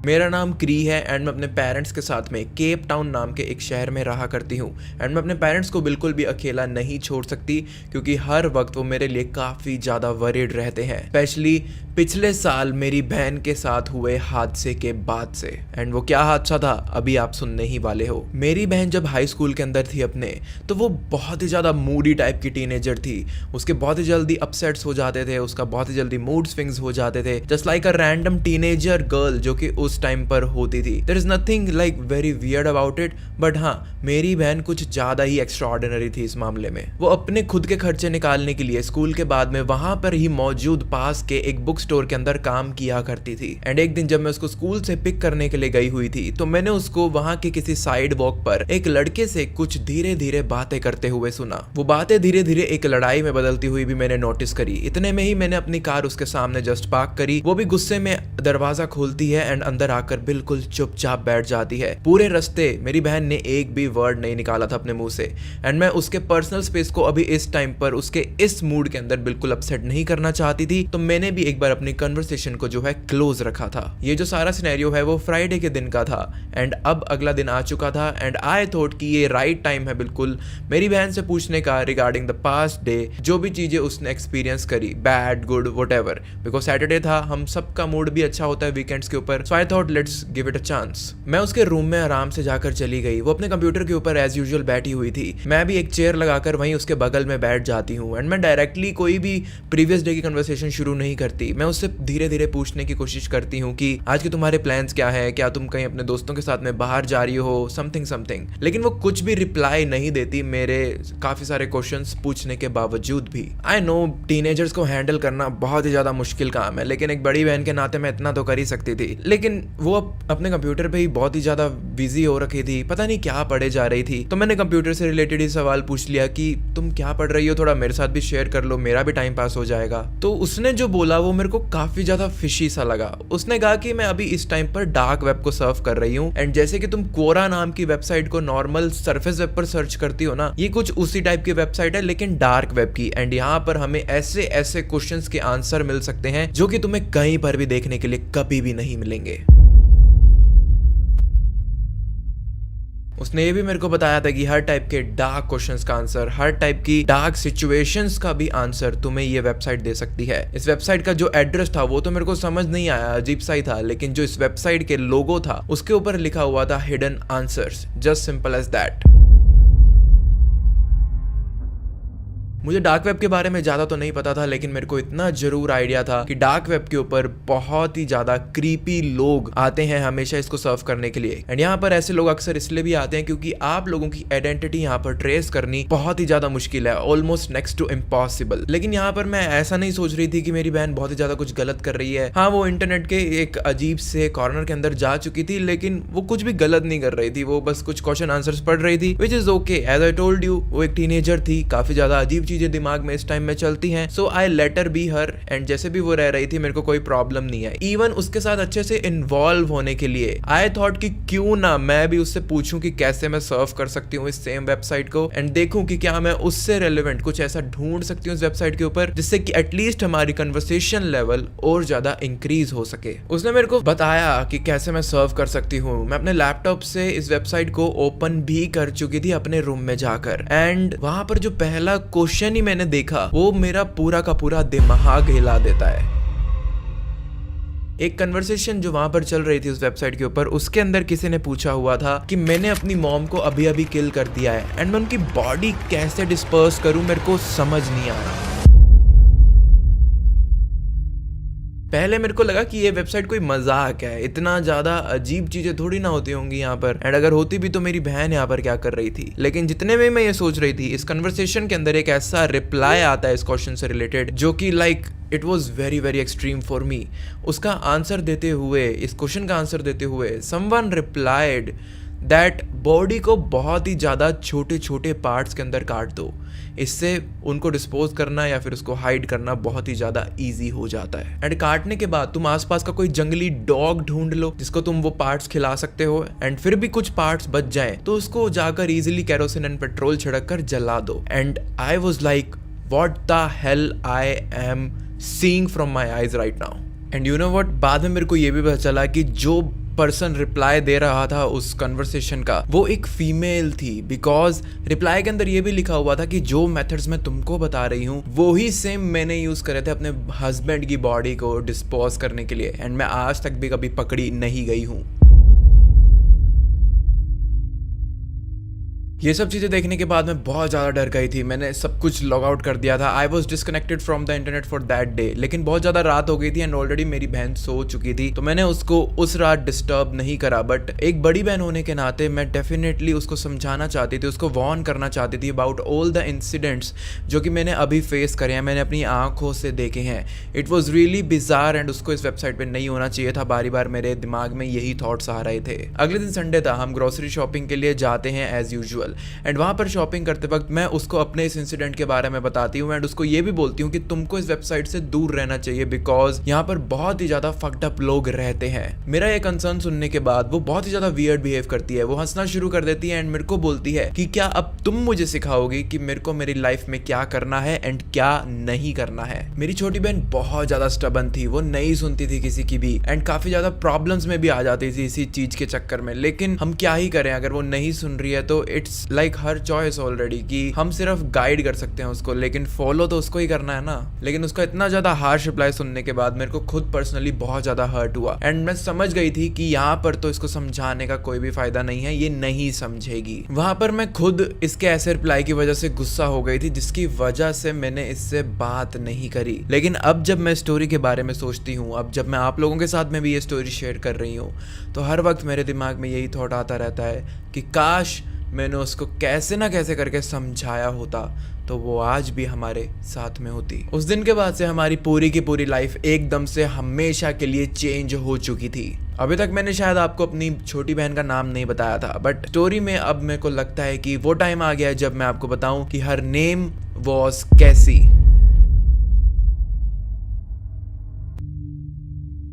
मेरा नाम क्री है एंड मैं अपने पेरेंट्स के साथ में केप टाउन नाम के एक शहर में रहा करती हूँ। एंड मैं अपने पेरेंट्स को बिल्कुल भी अकेला नहीं छोड़ सकती, क्योंकि हर वक्त वो मेरे लिए काफ़ी ज़्यादा वरीड रहते हैं, स्पेशली पिछले साल मेरी बहन के साथ हुए हादसे के बाद से। एंड वो क्या हादसा था अभी आप सुनने ही वाले हो। मेरी बहन जब हाई स्कूल के अंदर थी अपने, तो वो बहुत ही ज़्यादा मूडी टाइप की टीनेजर थी। उसके बहुत ही जल्दी अपसेट्स हो जाते थे, उसका बहुत ही जल्दी मूड स्विंग्स हो जाते थे, just like a random teenager girl जो कि उस टाइम पर होती थी। There is nothing like very weird about it, but हाँ मेरी बहन कुछ ज़्यादा ही एक्स्ट्राऑर्डिनरी थी इस मामले में। वो अपने खुद के खर्चे निकालने के लिए स्कूल के बाद में वहां पर ही मौजूद पास के एक बुक स्टोर के अंदर काम किया करती थी। एंड एक दिन जब मैं उसको स्कूल से पिक करने के लिए गई हुई थी, तो मैंने उसको वहां के किसी साइड वॉक पर एक लड़के से कुछ धीरे धीरे बातें करते हुए सुना। वो बातें धीरे धीरे एक लड़ाई में बदलती हुई भी मैंने नोटिस करी। इतने में ही मैंने अपनी कार उसके सामने जस्ट पार्क करी। वो भी गुस्से में दरवाजा खोलती है एंड अंदर आकर बिल्कुल चुपचाप बैठ जाती है। पूरे रास्ते मेरी बहन ने एक भी वर्ड नहीं निकाला था अपने मुंह से। एंड मैं उसके पर्सनल स्पेस को अभी इस टाइम पर उसके इस मूड के अंदर बिल्कुल अपसेट नहीं करना चाहती थी, तो मैंने भी एक बार अपनी कन्वर्सेशन को जो है क्लोज रखा था। ये जो सारा सिनेरियो है वो फ्राइडे के दिन का था एंड अब अगला दिन आ चुका था। एंड आई थॉट कि ये राइट टाइम है बिल्कुल मेरी बहन से पूछने का रिगार्डिंग द पास्ट डे, जो भी चीजें उसने एक्सपीरियंस करी, bad good whatever, because Saturday था, हम सबका मूड भी अच्छा होता है वीकेंड्स के ऊपर। So I thought let's give it a chance. मैं उसके रूम में आराम से जाकर चली गई। वो अपने कंप्यूटर के ऊपर एज यूजुअल बैठी हुई थी। मैं भी एक चेयर लगाकर वहीं उसके बगल में बैठ जाती हूँ एंड मैं डायरेक्टली कोई भी प्रीवियस डे की कन्वर्सेशन शुरू नहीं करती। मैं उससे धीरे धीरे पूछने की कोशिश करती हूँ कि आज के तुम्हारे प्लान्स क्या है, क्या तुम कहीं अपने दोस्तों के साथ में बाहर जा रही हो, समथिंग। लेकिन वो कुछ भी रिप्लाई नहीं देती मेरे काफी सारे क्वेश्चंस पूछने के बावजूद भी। आई नो टीनेजर्स को हैंडल करना बहुत ही ज्यादा मुश्किल काम है, लेकिन एक बड़ी बहन के नाते मैं इतना तो कर ही सकती थी। लेकिन वो अपने कंप्यूटर पे ही बहुत ही ज्यादा बिजी हो रखी थी, पता नहीं क्या पढ़े जा रही थी। तो मैंने कंप्यूटर से रिलेटेड ही सवाल पूछ लिया कि तुम क्या पढ़ रही हो, थोड़ा मेरे साथ भी शेयर कर लो, मेरा भी टाइम पास हो जाएगा। तो उसने जो बोला वो मेरे को काफी ज्यादा फिशी सा लगा। उसने कहा कि मैं अभी इस टाइम पर डार्क वेब को सर्व कर रही हूँ, एंड जैसे कि तुम कोरा नाम की वेबसाइट को नॉर्मल सरफेस वेब पर सर्च करती हो ना, ये कुछ उसी टाइप की वेबसाइट है लेकिन डार्क वेब की। एंड यहाँ पर हमें ऐसे ऐसे क्वेश्चंस के आंसर मिल सकते हैं जो कि तुम्हें कहीं पर भी देखने के लिए कभी भी नहीं मिलेंगे। उसने ये भी मेरे को बताया था कि हर टाइप के डार्क क्वेश्चंस का आंसर, हर टाइप की डार्क सिचुएशंस का भी आंसर तुम्हें ये वेबसाइट दे सकती है। इस वेबसाइट का जो एड्रेस था वो तो मेरे को समझ नहीं आया, अजीब सा ही था, लेकिन जो इस वेबसाइट के लोगो था उसके ऊपर लिखा हुआ था hidden answers, just simple as that. मुझे डार्क वेब के बारे में ज़्यादा तो नहीं पता था, लेकिन मेरे को इतना जरूर आइडिया था कि डार्क वेब के ऊपर बहुत ही ज़्यादा क्रीपी लोग आते हैं हमेशा इसको सर्व करने के लिए। एंड यहाँ पर ऐसे लोग अक्सर इसलिए भी आते हैं क्योंकि आप लोगों की आइडेंटिटी यहाँ पर ट्रेस करनी बहुत ही ज़्यादा मुश्किल है, ऑलमोस्ट नेक्स्ट टू इम्पॉसिबल। लेकिन यहाँ पर मैं ऐसा नहीं सोच रही थी कि मेरी बहन बहुत ही ज़्यादा कुछ गलत कर रही है। हाँ, वो इंटरनेट के एक अजीब से कॉर्नर के अंदर जा चुकी थी, लेकिन वो कुछ भी गलत नहीं कर रही थी, वो बस कुछ क्वेश्चन आंसर्स पढ़ रही थी, which is okay. As I told you, वो एक टीनेजर थी, काफी ज्यादा अजीब चीजें दिमाग में इस टाइम में चलती हैं। So I let her be her, and जैसे भी वो रह रही थी मेरे को कोई प्रॉब्लम नहीं है। इवन उसके साथ अच्छे से इन्वॉल्व होने के लिए आई थॉट कि क्यों ना मैं भी उससे पूछूं कि कैसे मैं सर्व कर सकती हूँ इस सेम वेबसाइट को, एंड देखूं कि क्या मैं उससे रेलेवेंट कुछ ऐसा ढूंढ सकती हूँ इस वेबसाइट के ऊपर जिससे कि एटलीस्ट हमारी कन्वर्सेशन लेवल और ज्यादा इंक्रीज हो सके। उसने मेरे को बताया कि कैसे मैं सर्व कर सकती हूँ। मैं अपने लैपटॉप से इस वेबसाइट को ओपन भी कर चुकी थी अपने रूम में जाकर, एंड वहां पर जो पहला क्वेश्चन ही मैंने देखा वो मेरा पूरा का पूरा दिमाग हिला देता है। एक कन्वर्सेशन जो वहां पर चल रही थी उस वेबसाइट के ऊपर, उसके अंदर किसी ने पूछा हुआ था कि मैंने अपनी मॉम को अभी अभी किल कर दिया है, एंड मैं उनकी बॉडी कैसे डिस्पर्स करूं मेरे को समझ नहीं आ रहा। पहले मेरे को लगा कि ये वेबसाइट कोई मजाक है, इतना ज्यादा अजीब चीजें थोड़ी ना होती होंगी यहाँ पर, एंड अगर होती भी तो मेरी बहन यहाँ पर क्या कर रही थी। लेकिन जितने में मैं ये सोच रही थी, इस कन्वर्सेशन के अंदर एक ऐसा रिप्लाई आता है इस क्वेश्चन से रिलेटेड जो कि like it was very very extreme for me. उसका आंसर देते हुए, इस क्वेश्चन का आंसर देते हुए समवन रिप्लाइड दैट बॉडी को बहुत ही ज़्यादा छोटे छोटे पार्ट्स के अंदर काट दो, इससे उनको डिस्पोज करना या फिर उसको हाइड करना बहुत ही ज़्यादा ईजी हो जाता है। एंड काटने के बाद तुम आसपास का कोई जंगली डॉग ढूंढ लो जिसको तुम वो पार्ट्स खिला सकते हो, एंड फिर भी कुछ पार्ट्स बच जाए तो उसको जाकर इजीली केरोसिन एंड पेट्रोल छिड़क कर जला दो। And I was like what the hell I am seeing from my eyes right now. And you know what, बाद में मेरे को ये भी पता चला कि जो पर्सन रिप्लाई दे रहा था उस कन्वर्सेशन का वो एक फीमेल थी, बिकॉज रिप्लाई के अंदर ये भी लिखा हुआ था कि जो मेथड्स मैं तुमको बता रही हूँ वो ही सेम मैंने यूज करे थे अपने हस्बैंड की बॉडी को डिस्पोज करने के लिए, एंड मैं आज तक भी कभी पकड़ी नहीं गई हूँ। ये सब चीज़ें देखने के बाद मैं बहुत ज़्यादा डर गई थी, मैंने सब कुछ लॉग आउट कर दिया था। I was disconnected from the internet for that day. लेकिन बहुत ज़्यादा रात हो गई थी एंड ऑलरेडी मेरी बहन सो चुकी थी, तो मैंने उसको उस रात डिस्टर्ब नहीं करा। बट एक बड़ी बहन होने के नाते मैं डेफिनेटली उसको समझाना चाहती थी, उसको वार्न करना चाहती थी अबाउट ऑल द इंसिडेंट्स जो कि मैंने अभी फेस करे हैं, मैंने अपनी आंखों से देखे हैं। It was really bizarre and उसको इस वेबसाइट पर नहीं होना चाहिए था। बारी बार मेरे दिमाग में यही थॉट्स आ रहे थे। अगले दिन संडे था, हम ग्रोसरी शॉपिंग के लिए जाते हैं एज यूजुअल, एंड वहाँ पर शॉपिंग करते वक्त मैं उसको अपने इस इंसिडेंट के बारे में बताती हूँ एंड उसको ये भी बोलती हूँ कि तुमको इस वेबसाइट से दूर रहना चाहिए बिकॉज यहाँ पर बहुत ही ज्यादा फक्ड अप लोग रहते हैं। मेरा ये कंसर्न सुनने के बाद वो बहुत ही ज्यादा वियर्ड बिहेव करती है, वो हंसना शुरू कर देती है एंड मेरे को बोलती है कि क्या अब तुम मुझे सिखाओगी कि मेरे को मेरी लाइफ में क्या करना है एंड क्या नहीं करना है। मेरी छोटी बहन बहुत ज्यादा स्टबन थी, वो नहीं सुनती थी किसी की भी एंड काफी ज्यादा प्रॉब्लम्स में भी आ जाती थी इसी चीज के चक्कर में। लेकिन हम क्या ही करें, अगर वो नहीं सुन रही है तो it's like her choice already कि हम सिर्फ गाइड कर सकते हैं उसको, लेकिन फॉलो तो उसको ही करना है ना। लेकिन उसका इतना ज्यादा हार्श रिप्लाई सुनने के बाद मेरे को खुद पर्सनली बहुत ज्यादा हर्ट हुआ एंड मैं समझ गई थी कि यहाँ पर तो इसको समझाने का कोई भी फायदा नहीं है, ये नहीं समझेगी। वहां पर मैं खुद इसके ऐसे रिप्लाई की वजह से गुस्सा हो गई थी जिसकी वजह से मैंने इससे बात नहीं करी। लेकिन अब जब मैं स्टोरी के बारे में सोचती हूँ, अब जब मैं आप लोगों के साथ में भी ये स्टोरी शेयर कर रही हूँ, तो हर वक्त मेरे दिमाग में यही थॉट आता रहता है कि काश मैंने उसको कैसे ना कैसे करके समझाया होता तो वो आज भी हमारे साथ में होती। उस दिन के बाद से हमारी पूरी की पूरी लाइफ एकदम से हमेशा के लिए चेंज हो चुकी थी। अभी तक मैंने शायद आपको अपनी छोटी बहन का नाम नहीं बताया था, बट स्टोरी में अब मेरे को लगता है कि वो टाइम आ गया है जब मैं आपको बताऊं कि हर नेम वॉज कैसी।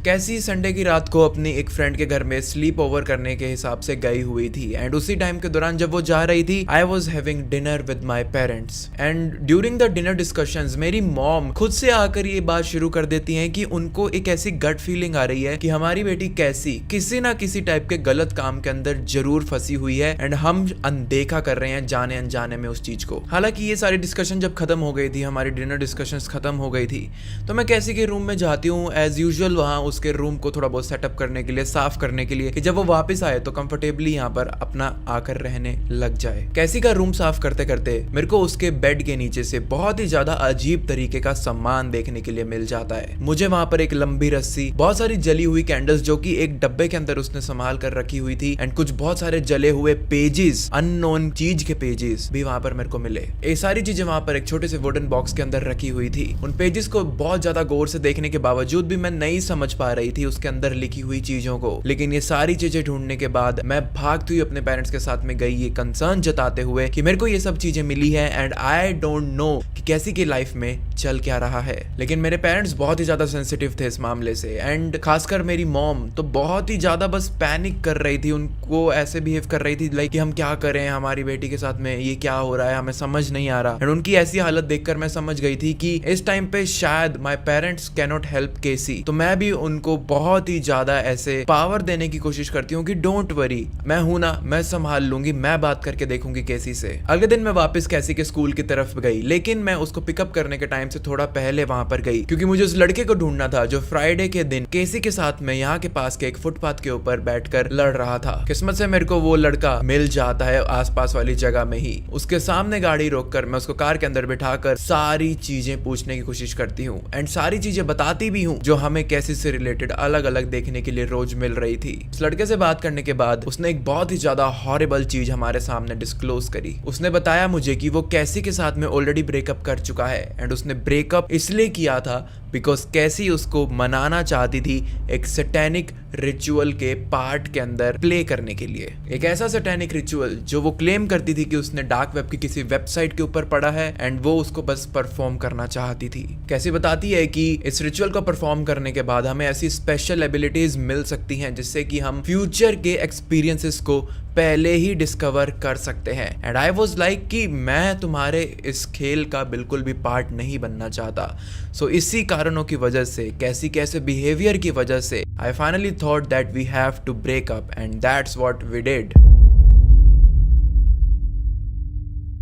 कैसी संडे की रात को अपनी एक फ्रेंड के घर में स्लीप ओवर करने के हिसाब से गई हुई थी एंड उसी टाइम के दौरान जब वो जा रही थी I was having dinner with my parents and during the dinner discussions मेरी मॉम खुद से आकर ये बात शुरू कर देती हैं कि उनको एक ऐसी गट फीलिंग आ रही है कि हमारी बेटी कैसी किसी ना किसी टाइप के गलत काम के अंदर जरूर फंसी हुई है एंड हम अनदेखा कर रहे हैं जाने अनजाने में उस चीज को। हालांकि ये सारी डिस्कशन जब खत्म हो गई थी, हमारी डिनर डिस्कशंस खत्म हो गई थी, तो मैं कैसी के रूम में जाती हूँ एज यूजुअल, वहाँ उसके रूम को थोड़ा बहुत सेटअप करने के लिए, साफ करने के लिए, कि जब वो वापस आए तो कंफर्टेबली यहाँ पर अपना आकर रहने लग जाए। कैसी का रूम साफ करते करते मेरे को उसके बेड के नीचे से बहुत ही ज्यादा अजीब तरीके का सामान देखने के लिए मिल जाता है। मुझे वहां पर एक लंबी रस्सी, बहुत सारी जली हुई कैंडल्स जो कि एक डब्बे के अंदर उसने संभाल कर रखी हुई थी एंड कुछ बहुत सारे जले हुए पेजेस, अननोन चीज के पेजेस भी वहां पर मेरे को मिले। ये सारी चीजें वहां पर एक छोटे से वुडन बॉक्स के अंदर रखी हुई थी। उन पेजेस को बहुत ज्यादा गौर से देखने के बावजूद भी मैं नहीं समझ पा रही थी उसके अंदर लिखी हुई चीजों को। लेकिन ये सारी चीजें ढूंढने के बाद मैं भागती हुई अपने पेरेंट्स के साथ में गई, ये कंसर्न जताते हुए कि मेरे को ये सब चीजें मिली है एंड आई डोंट नो कि कैसी की लाइफ में चल क्या रहा है। लेकिन मेरे पेरेंट्स बहुत ही ज्यादा सेंसिटिव थे इस मामले से एंड खासकर मेरी मॉम तो बहुत ही ज्यादा बस पैनिक कर रही थी। उनको ऐसे बिहेव कर रही थी लाइक कि हम क्या करें, हमारी बेटी के साथ में ये क्या हो रहा है, हमें समझ नहीं आ रहा। एंड उनकी ऐसी हालत देखकर मैं समझ गई थी कि इस टाइम पे शायद my parents can not help केसी, तो मैं भी उनको बहुत ही ज्यादा ऐसे पावर देने की कोशिश करती हूँ कि डोंट वरी, मैं हूं ना, मैं संभाल लूंगी, मैं बात करके देखूंगी कैसी से। अगले दिन मैं वापस कैसी के स्कूल की तरफ गई, लेकिन मैं उसको पिकअप करने के टाइम से थोड़ा पहले वहां पर गई क्योंकि मुझे उस लड़के को ढूंढना था जो फ्राइडे के दिन केसी के साथ में यहाँ के पास के एक फुटपाथ के ऊपर बैठकर लड़ रहा था। किस्मत से मेरे को वो लड़का मिल जाता है आसपास वाली जगह में ही। उसके सामने गाड़ी रोककर मैं उसको कार के अंदर बिठाकर सारी चीजें पूछने की कोशिश करती हूँ एंड सारी चीजें बताती भी हूँ जो हमें कैसी से रिलेटेड अलग अलग देखने के लिए रोज मिल रही थी। उस लड़के से बात करने के बाद उसने एक बहुत ही ज्यादा हॉरिबल चीज हमारे सामने डिस्क्लोज करी। उसने बताया मुझे कि वो कैसी के साथ में ऑलरेडी ब्रेकअप कर चुका है एंड उसने ब्रेकअप इसलिए किया था बिकॉज कैसी उसको मनाना चाहती थी एक सैटेनिक रिचुअल के पार्ट के अंदर प्ले करने के लिए। एक ऐसा सैटेनिक रिचुअल जो वो क्लेम करती थी कि उसने डार्क वेब की किसी वेबसाइट के ऊपर पढ़ा है एंड वो उसको बस परफॉर्म करना चाहती थी। कैसी बताती है कि इस रिचुअल को परफॉर्म करने के बाद हमें ऐसी स्पेशल एबिलिटीज मिल सकती हैं जिससे कि हम फ्यूचर के एक्सपीरियंसेस को पहले ही डिस्कवर कर सकते हैं। एंड आई वॉज लाइक कि मैं तुम्हारे इस खेल का बिल्कुल भी पार्ट नहीं बनना चाहता। सो इसी कारणों की वजह से, कैसे बिहेवियर की वजह से I finally thought that we have to break up and that's what we did.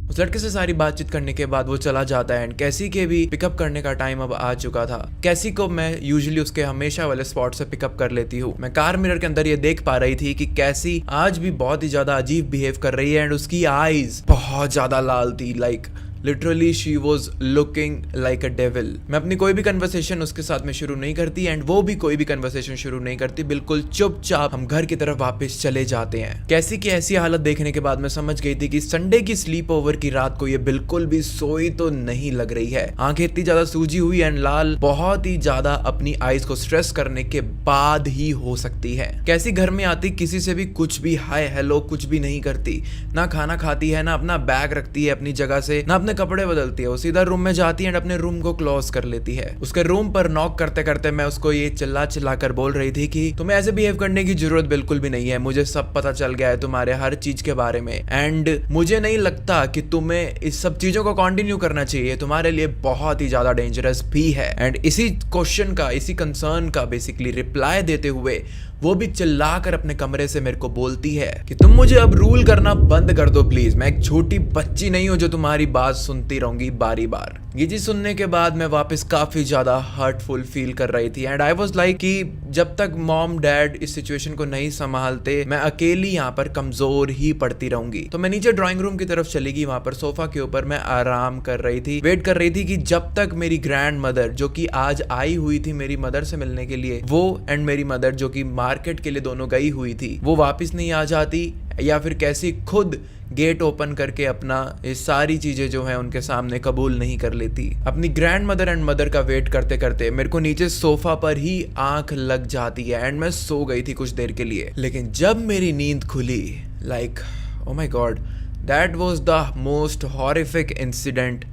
उस लड़के से सारी बातचीत करने के बाद वो चला जाता है एंड कैसी के भी पिकअप करने का टाइम अब आ चुका था। कैसी को मैं यूजुअली उसके हमेशा वाले स्पॉट से पिकअप कर लेती हूँ। मैं कार मिरर के अंदर ये देख पा रही थी कि कैसी आज भी बहुत ही ज्यादा अजीब बिहेव कर रही है एंड उसकी आईज बहुत ज्यादा लाल थी। Like literally she was looking like a devil. मैं अपनी कोई भी कन्वर्सेशन उसके साथ में शुरू नहीं करती एंड वो भी कोई भी कन्वर्सेशन शुरू नहीं करती। बिल्कुल चुपचाप हम घर की तरफ वापस चले जाते हैं। कैसी की ऐसी हालत देखने के बाद मैं समझ गई थी कि संडे की स्लीप ओवर की रात को ये बिल्कुल भी सोई तो नहीं लग रही है। आंखें इतनी ज्यादा सूजी हुई एंड लाल बहुत ही ज्यादा अपनी आईज को स्ट्रेस करने के बाद ही हो सकती है। कैसी घर में आती किसी से भी कुछ भी हाय हेलो कुछ भी नहीं करती, ना खाना खाती है, ना अपना बैग रखती है अपनी जगह से, ना कपड़े बदलती है। वो सीधा रूम में जाती है एंड अपने रूम को क्लोज कर लेती है। उसके रूम पर नॉक करते करते मैं उसको ये चिल्ला कर बोल रही थी कि तुम्हें ऐसे बिहेव करने की जरूरत बिल्कुल भी नहीं है। मुझे सब पता चल गया है तुम्हारे हर चीज के बारे में एंड मुझे नहीं लगता कि तुम्हें इस सब चीजों को कंटिन्यू करना चाहिए। तुम्हारे लिए बहुत ही ज्यादा डेंजरस भी है। एंड इसी क्वेश्चन का, इसी कंसर्न का बेसिकली रिप्लाई देते हुए वो भी चिल्लाकर अपने कमरे से मेरे को बोलती है कि तुम मुझे अब रूल करना बंद कर दो प्लीज। मैं एक छोटी बच्ची नहीं हूं जो तुम्हारी बात सुनती रहूंगी बारी बार। ये चीज सुनने के बाद मैं वापस काफी ज्यादा हर्टफुल फील कर रही थी एंड आई वाज लाइक कि जब तक मॉम डैड इस सिचुएशन को नहीं संभालते मैं अकेली यहाँ पर कमजोर ही पड़ती रहूंगी। तो मैं नीचे ड्राइंग रूम की तरफ चली गई। वहां पर सोफा के ऊपर मैं आराम कर रही थी, वेट कर रही थी कि जब तक मेरी ग्रैंड मदर जो कि आज आई हुई थी मेरी मदर से मिलने के लिए, वो एंड मेरी मदर जो कि मार्केट के लिए दोनों गई हुई थी, वो वापस नहीं आ जाती या फिर कैसी खुद गेट ओपन करके अपना ये सारी चीजें जो है उनके सामने कबूल नहीं कर लेती। अपनी ग्रैंड मदर एंड मदर का वेट करते करते मेरे को नीचे सोफा पर ही आंख लग जाती है एंड मैं सो गई थी कुछ देर के लिए। लेकिन जब मेरी नींद खुली, like oh my God, that was the most horrific incident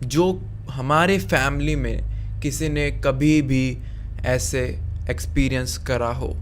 जो हमारे फैमिली में किसी ने कभी भी ऐसे एक्सपीरियंस करा हो।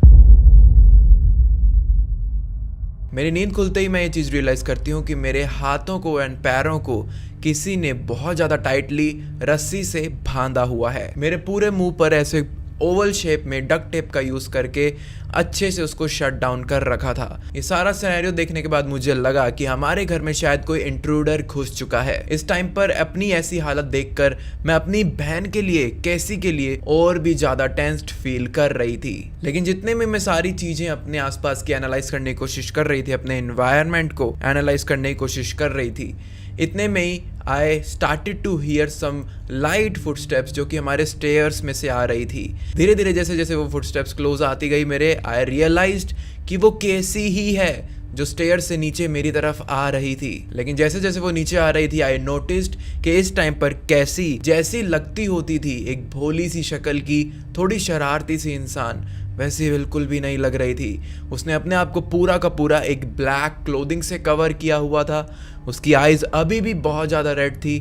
मेरी नींद खुलते ही मैं ये चीज़ रियलाइज़ करती हूँ कि मेरे हाथों को एंड पैरों को किसी ने बहुत ज़्यादा टाइटली रस्सी से बांधा हुआ है। मेरे पूरे मुंह पर ऐसे ओवल शेप में डक्ट टेप का यूज़ करके अच्छे से उसको शट डाउन कर रखा था। ये सारा सिनेरियो देखने के बाद मुझे लगा कि हमारे घर में शायद कोई इंट्रूडर घुस चुका है। इस टाइम पर अपनी ऐसी हालत देखकर मैं अपनी बहन के लिए, कैसी के लिए और भी ज़्यादा टेंस्ड फील कर रही थी। लेकिन जितने में मैं सारी चीज़ें अपने आसपास की एनालाइज करने की कोशिश कर रही थी, अपने एनवायरनमेंट को एनालाइज करने की कोशिश कर रही थी, इतने में ही I started to hear some light footsteps जो कि हमारे स्टेयर्स में से आ रही थी। धीरे धीरे जैसे जैसे वो फुटस्टेप्स क्लोज आती गई मेरे, आई रियलाइज्ड कि वो कैसी ही है जो स्टेयर से नीचे मेरी तरफ आ रही थी। लेकिन जैसे जैसे वो नीचे आ रही थी आई नोटिस्ड कि इस टाइम पर कैसी जैसी लगती होती थी एक भोली सी शक्ल की, थोड़ी शरारती सी इंसान, वैसे बिल्कुल भी नहीं लग रही थी। उसने अपने आप को पूरा का पूरा एक ब्लैक क्लोथिंग से कवर किया हुआ था। उसकी आईज अभी भी बहुत ज़्यादा रेड थी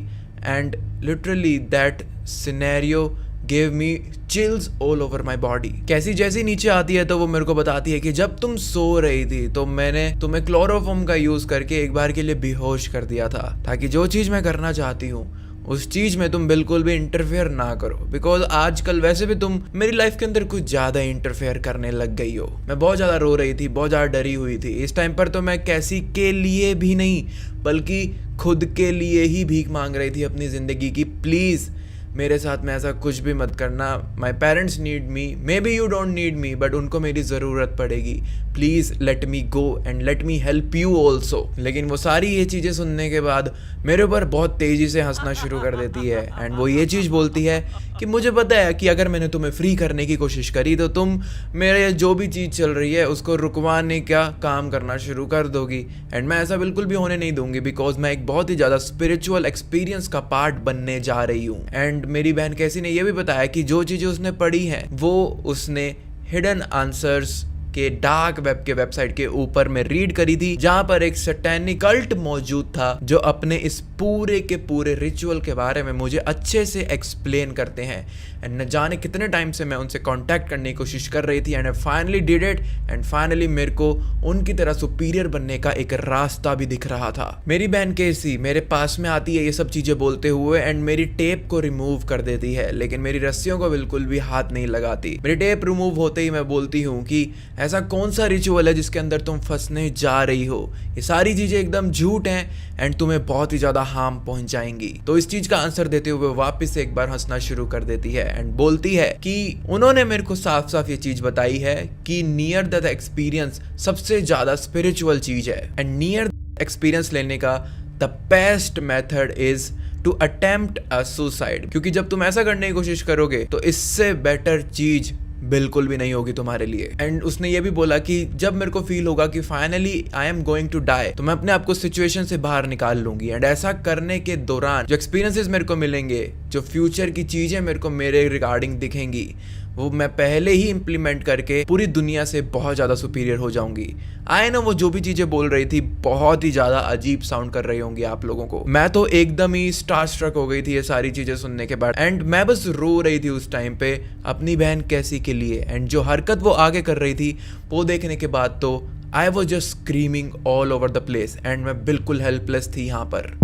and literally that scenario gave me chills all over my body. कैसी जैसी नीचे आती है तो वो मेरे को बताती है कि जब तुम सो रही थी तो मैंने तुम्हें क्लोरोफॉर्म का यूज़ करके एक बार के लिए बेहोश कर दिया था ताकि जो चीज़ मैं करना चाहती हूँ उस चीज़ में तुम बिल्कुल भी इंटरफेयर ना करो, बिकॉज आजकल वैसे भी तुम मेरी लाइफ के अंदर कुछ ज़्यादा इंटरफेयर करने लग गई हो। मैं बहुत ज़्यादा रो रही थी, बहुत ज़्यादा डरी हुई थी। इस टाइम पर तो मैं कैसी के लिए भी नहीं बल्कि खुद के लिए ही भीख मांग रही थी अपनी ज़िंदगी की। प्लीज़ मेरे साथ में ऐसा कुछ भी मत करना। My parents need me, may be you don't need me, but उनको मेरी ज़रूरत पड़ेगी। Please let me go and let me help you also. लेकिन वो सारी ये चीज़ें सुनने के बाद मेरे ऊपर बहुत तेज़ी से हंसना शुरू कर देती है। एंड वो ये चीज़ बोलती है कि मुझे पता है कि अगर मैंने तुम्हें फ्री करने की कोशिश करी तो तुम मेरे जो भी चीज़ चल रही है उसको रुकवाने का काम करना शुरू कर दोगी। एंड मैं ऐसा बिल्कुल भी होने नहीं दूंगी, बिकॉज मैं एक बहुत ही ज़्यादा स्पिरिचुअल एक्सपीरियंस का पार्ट बनने जा रही हूँ। एंड मेरी बहन कैसी ने यह भी बताया कि जो चीज़ें उसने पढ़ी हैं वो उसने हिडन आंसर्स के डार्क वेब के वेबसाइट के ऊपर में रीड करी थी, जहां पर एक सैटेनिक कल्ट मौजूद था जो अपने इस पूरे के पूरे रिचुअल के बारे में मुझे अच्छे से एक्सप्लेन करते हैं। एंड न जाने कितने टाइम से मैं उनसे कांटेक्ट करने की कोशिश कर रही थी and I finally did it. And finally मेरे को उनकी तरह सुपीरियर बनने का एक रास्ता भी दिख रहा था। मेरी बहन केसी मेरे पास में आती है ये सब चीजें बोलते हुए एंड मेरी टेप को रिमूव कर देती है, लेकिन मेरी रस्सियों को बिल्कुल भी हाथ नहीं लगाती। मेरी टेप रिमूव होते ही मैं बोलती हूँ कि ऐसा कौन सा रिचुअल है जिसके अंदर तुम फंसने जा रही हो, ये सारी चीजें एकदम झूठ हैं एंड तुम्हें बहुत ही ज्यादा हार्म पहुंचाएंगी। तो इस चीज का आंसर देते हुए वापस से एक बार हंसना शुरू कर देती है एंड बोलती है कि उन्होंने मेरे को साफ साफ ये चीज बताई है कि नियर डेथ एक्सपीरियंस सबसे ज्यादा स्पिरिचुअल चीज है एंड नियर एक्सपीरियंस लेने का the best method is to attempt a suicide, क्योंकि जब तुम ऐसा करने की कोशिश करोगे तो इससे बेटर चीज बिल्कुल भी नहीं होगी तुम्हारे लिए। एंड उसने ये भी बोला कि जब मेरे को फील होगा कि finally I am going to die तो मैं अपने आप को सिचुएशन से बाहर निकाल लूंगी। एंड ऐसा करने के दौरान जो एक्सपीरियंसेस मेरे को मिलेंगे, जो फ्यूचर की चीजें मेरे को मेरे रिगार्डिंग दिखेंगी, वो मैं पहले ही इम्प्लीमेंट करके पूरी दुनिया से बहुत ज़्यादा सुपीरियर हो जाऊंगी। आई नो वो जो भी चीज़ें बोल रही थी बहुत ही ज़्यादा अजीब साउंड कर रही होंगी आप लोगों को। मैं तो एकदम ही स्टार स्ट्रक हो गई थी ये सारी चीज़ें सुनने के बाद एंड मैं बस रो रही थी उस टाइम पे अपनी बहन कैसी के लिए। एंड जो हरकत वो आगे कर रही थी वो देखने के बाद तो I was just screaming all over the place and मैं बिल्कुल हेल्पलेस थी यहाँ पर।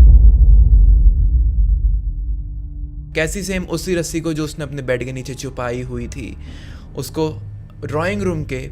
कैसी सेम उसी रस्सी को जो उसने अपने बेड के नीचे छुपाई हुई थी उसको ड्राइंग रूम के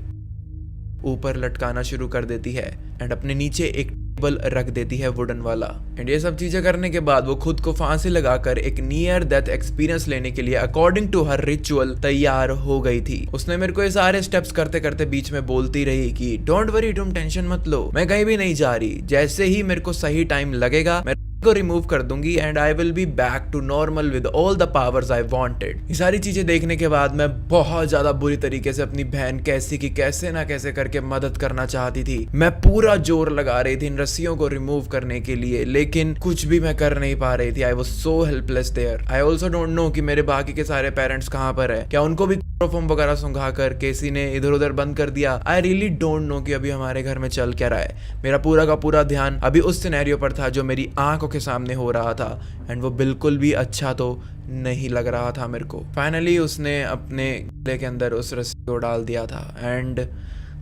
ऊपर लटकाना शुरू कर देती है एंड अपने नीचे एक टेबल रख देती है वुडन वाला। एंड ये सब चीजें करने के बाद वो खुद को फांसी लगाकर एक नियर डेथ एक्सपीरियंस लेने के लिए अकॉर्डिंग टू हर रिचुअल तैयार हो गई थी। उसने मेरे को ये सारे स्टेप्स करते करते बीच में बोलती रही कि डोंट वरी, तुम टेंशन मत लो, मैं कहीं भी नहीं जा रही, जैसे ही मेरे को सही टाइम लगेगा मैं को रिमूव कर दूंगी and I will be back to normal with all the powers I wanted. ये सारी चीजें देखने के बाद मैं बहुत ज्यादा बुरी तरीके से अपनी बहन कैसी की कैसे ना कैसे करके मदद करना चाहती थी। मैं पूरा जोर लगा रही थी इन रस्सियों को रिमूव करने के लिए, लेकिन कुछ भी मैं कर नहीं पा रही थी। I was so helpless there. I also don't know कि मेरे बाकी के सारे पेरेंट्स कहाँ पर है, क्या उनको भी क्लोरोफॉर्म वगैरह सुंघा कर केसी ने इधर उधर बंद कर दिया। आई रियली डोंट नो कि अभी हमारे घर में चल क्या रहा है। मेरा पूरा का पूरा ध्यान अभी उस सिनेरियो पर था जो मेरी आंखों के सामने हो रहा था एंड वो बिल्कुल भी अच्छा तो नहीं लग रहा था मेरे को। फाइनली उसने अपने गले के अंदर उस रस्सी को डाल दिया था एंड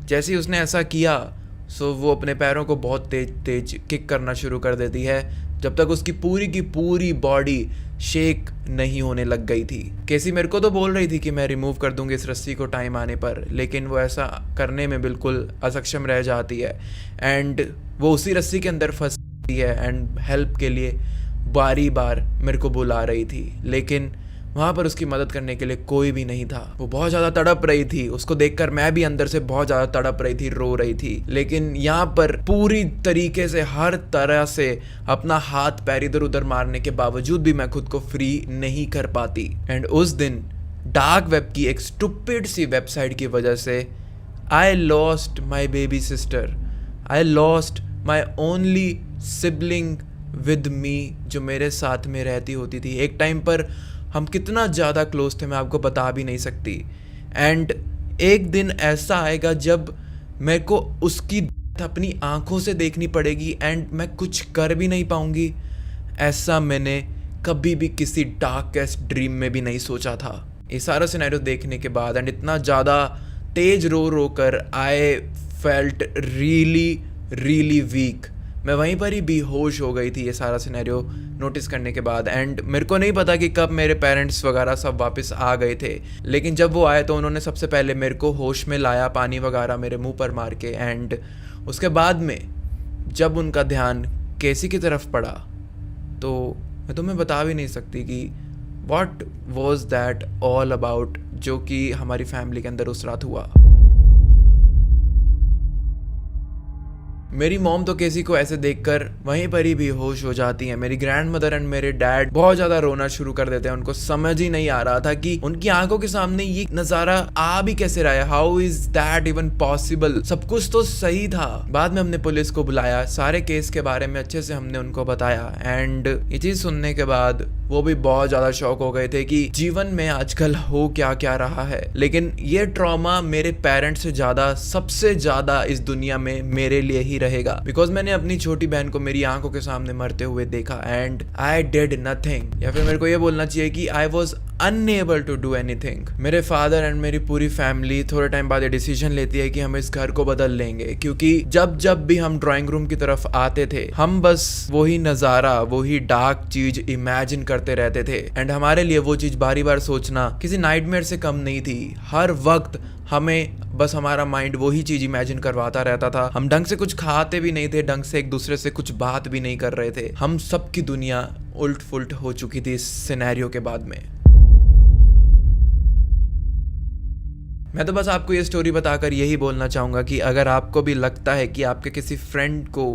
जैसे ही उसने ऐसा किया सो वो अपने पैरों को बहुत तेज तेज किक करना शुरू कर देती है जब तक उसकी पूरी की पूरी बॉडी शेक नहीं होने लग गई थी। केसी मेरे को तो बोल रही थी कि मैं रिमूव कर दूंगी इस रस्सी को टाइम आने पर, लेकिन वो ऐसा करने में बिल्कुल असक्षम रह जाती है एंड वो उसी रस्सी के अंदर फंसती है एंड हेल्प के लिए बारी बार मेरे को बुला रही थी, लेकिन वहाँ पर उसकी मदद करने के लिए कोई भी नहीं था। वो बहुत ज़्यादा तड़प रही थी, उसको देखकर मैं भी अंदर से बहुत ज़्यादा तड़प रही थी, रो रही थी, लेकिन यहाँ पर पूरी तरीके से हर तरह से अपना हाथ पैर इधर उधर मारने के बावजूद भी मैं खुद को फ्री नहीं कर पाती। एंड उस दिन डार्क वेब की एक स्टूपिड सी वेबसाइट की वजह से I lost my baby sister, I lost my only sibling with me, जो मेरे साथ में रहती होती थी। एक टाइम पर हम कितना ज़्यादा क्लोज थे मैं आपको बता भी नहीं सकती। एंड एक दिन ऐसा आएगा जब मेरे को उसकी अपनी आंखों से देखनी पड़ेगी एंड मैं कुछ कर भी नहीं पाऊंगी। ऐसा मैंने कभी भी किसी डार्केस्ट ड्रीम में भी नहीं सोचा था। ये सारा सिनेरियो देखने के बाद एंड इतना ज़्यादा तेज रो रो कर आई फेल्ट रियली वीक। मैं वहीं पर ही बेहोश हो गई थी ये सारा सिनेरियो नोटिस करने के बाद। एंड मेरे को नहीं पता कि कब मेरे पेरेंट्स वगैरह सब वापस आ गए थे, लेकिन जब वो आए तो उन्होंने सबसे पहले मेरे को होश में लाया, पानी वगैरह मेरे मुंह पर मार के। एंड उसके बाद में जब उनका ध्यान केसी की तरफ पड़ा तो मैं तुम्हें बता भी नहीं सकती कि what was that all about, जो कि हमारी फैमिली के अंदर उस रात हुआ। मेरी मॉम तो केसी को ऐसे देखकर वहीं पर ही बेहोश हो जाती हैं। मेरी ग्रैंड मदर एंड मेरे डैड बहुत ज्यादा रोना शुरू कर देते हैं। उनको समझ ही नहीं आ रहा था कि उनकी आंखों के सामने ये नजारा आ भी कैसे रहा है, how is that even possible. सब कुछ तो सही था। बाद में हमने पुलिस को बुलाया, सारे केस के बारे में अच्छे से हमने उनको बताया। एंड ये चीज सुनने के बाद वो भी बहुत ज्यादा शॉक हो गए थे कि जीवन में आजकल हो क्या क्या रहा है। लेकिन ये ट्रॉमा मेरे पेरेंट्स से ज्यादा, सबसे ज्यादा इस दुनिया में मेरे लिए ही रहेगा, बिकॉज मैंने अपनी छोटी बहन को मेरी आंखों के सामने मरते हुए देखा एंड आई डिड नथिंग, या फिर मेरे को ये बोलना चाहिए कि I was unable to do anything. मेरे फादर एंड मेरी पूरी फैमिली थोड़े टाइम बाद ये डिसीजन लेती है कि हम इस घर को बदल लेंगे, क्योंकि जब भी हम ड्राइंग रूम की तरफ आते थे हम बस वही नजारा, वही डार्क चीज इमेजिन करते रहते थे। एंड हमारे लिए वो चीज बारी बार सोचना किसी नाइटमेयर से कम नहीं थी। हर वक्त हमें बस हमारा माइंड वही चीज इमेजिन करवाता रहता था। हम ढंग से कुछ खाते भी नहीं थे, ढंग से एक दूसरे से कुछ बात भी नहीं कर रहे थे। हम सबकी दुनिया उल्ट फुल्ट हो चुकी थी इस सिनेरियो के बाद में। मैं तो बस आपको ये स्टोरी बताकर यही बोलना चाहूँगा कि अगर आपको भी लगता है कि आपके किसी फ्रेंड को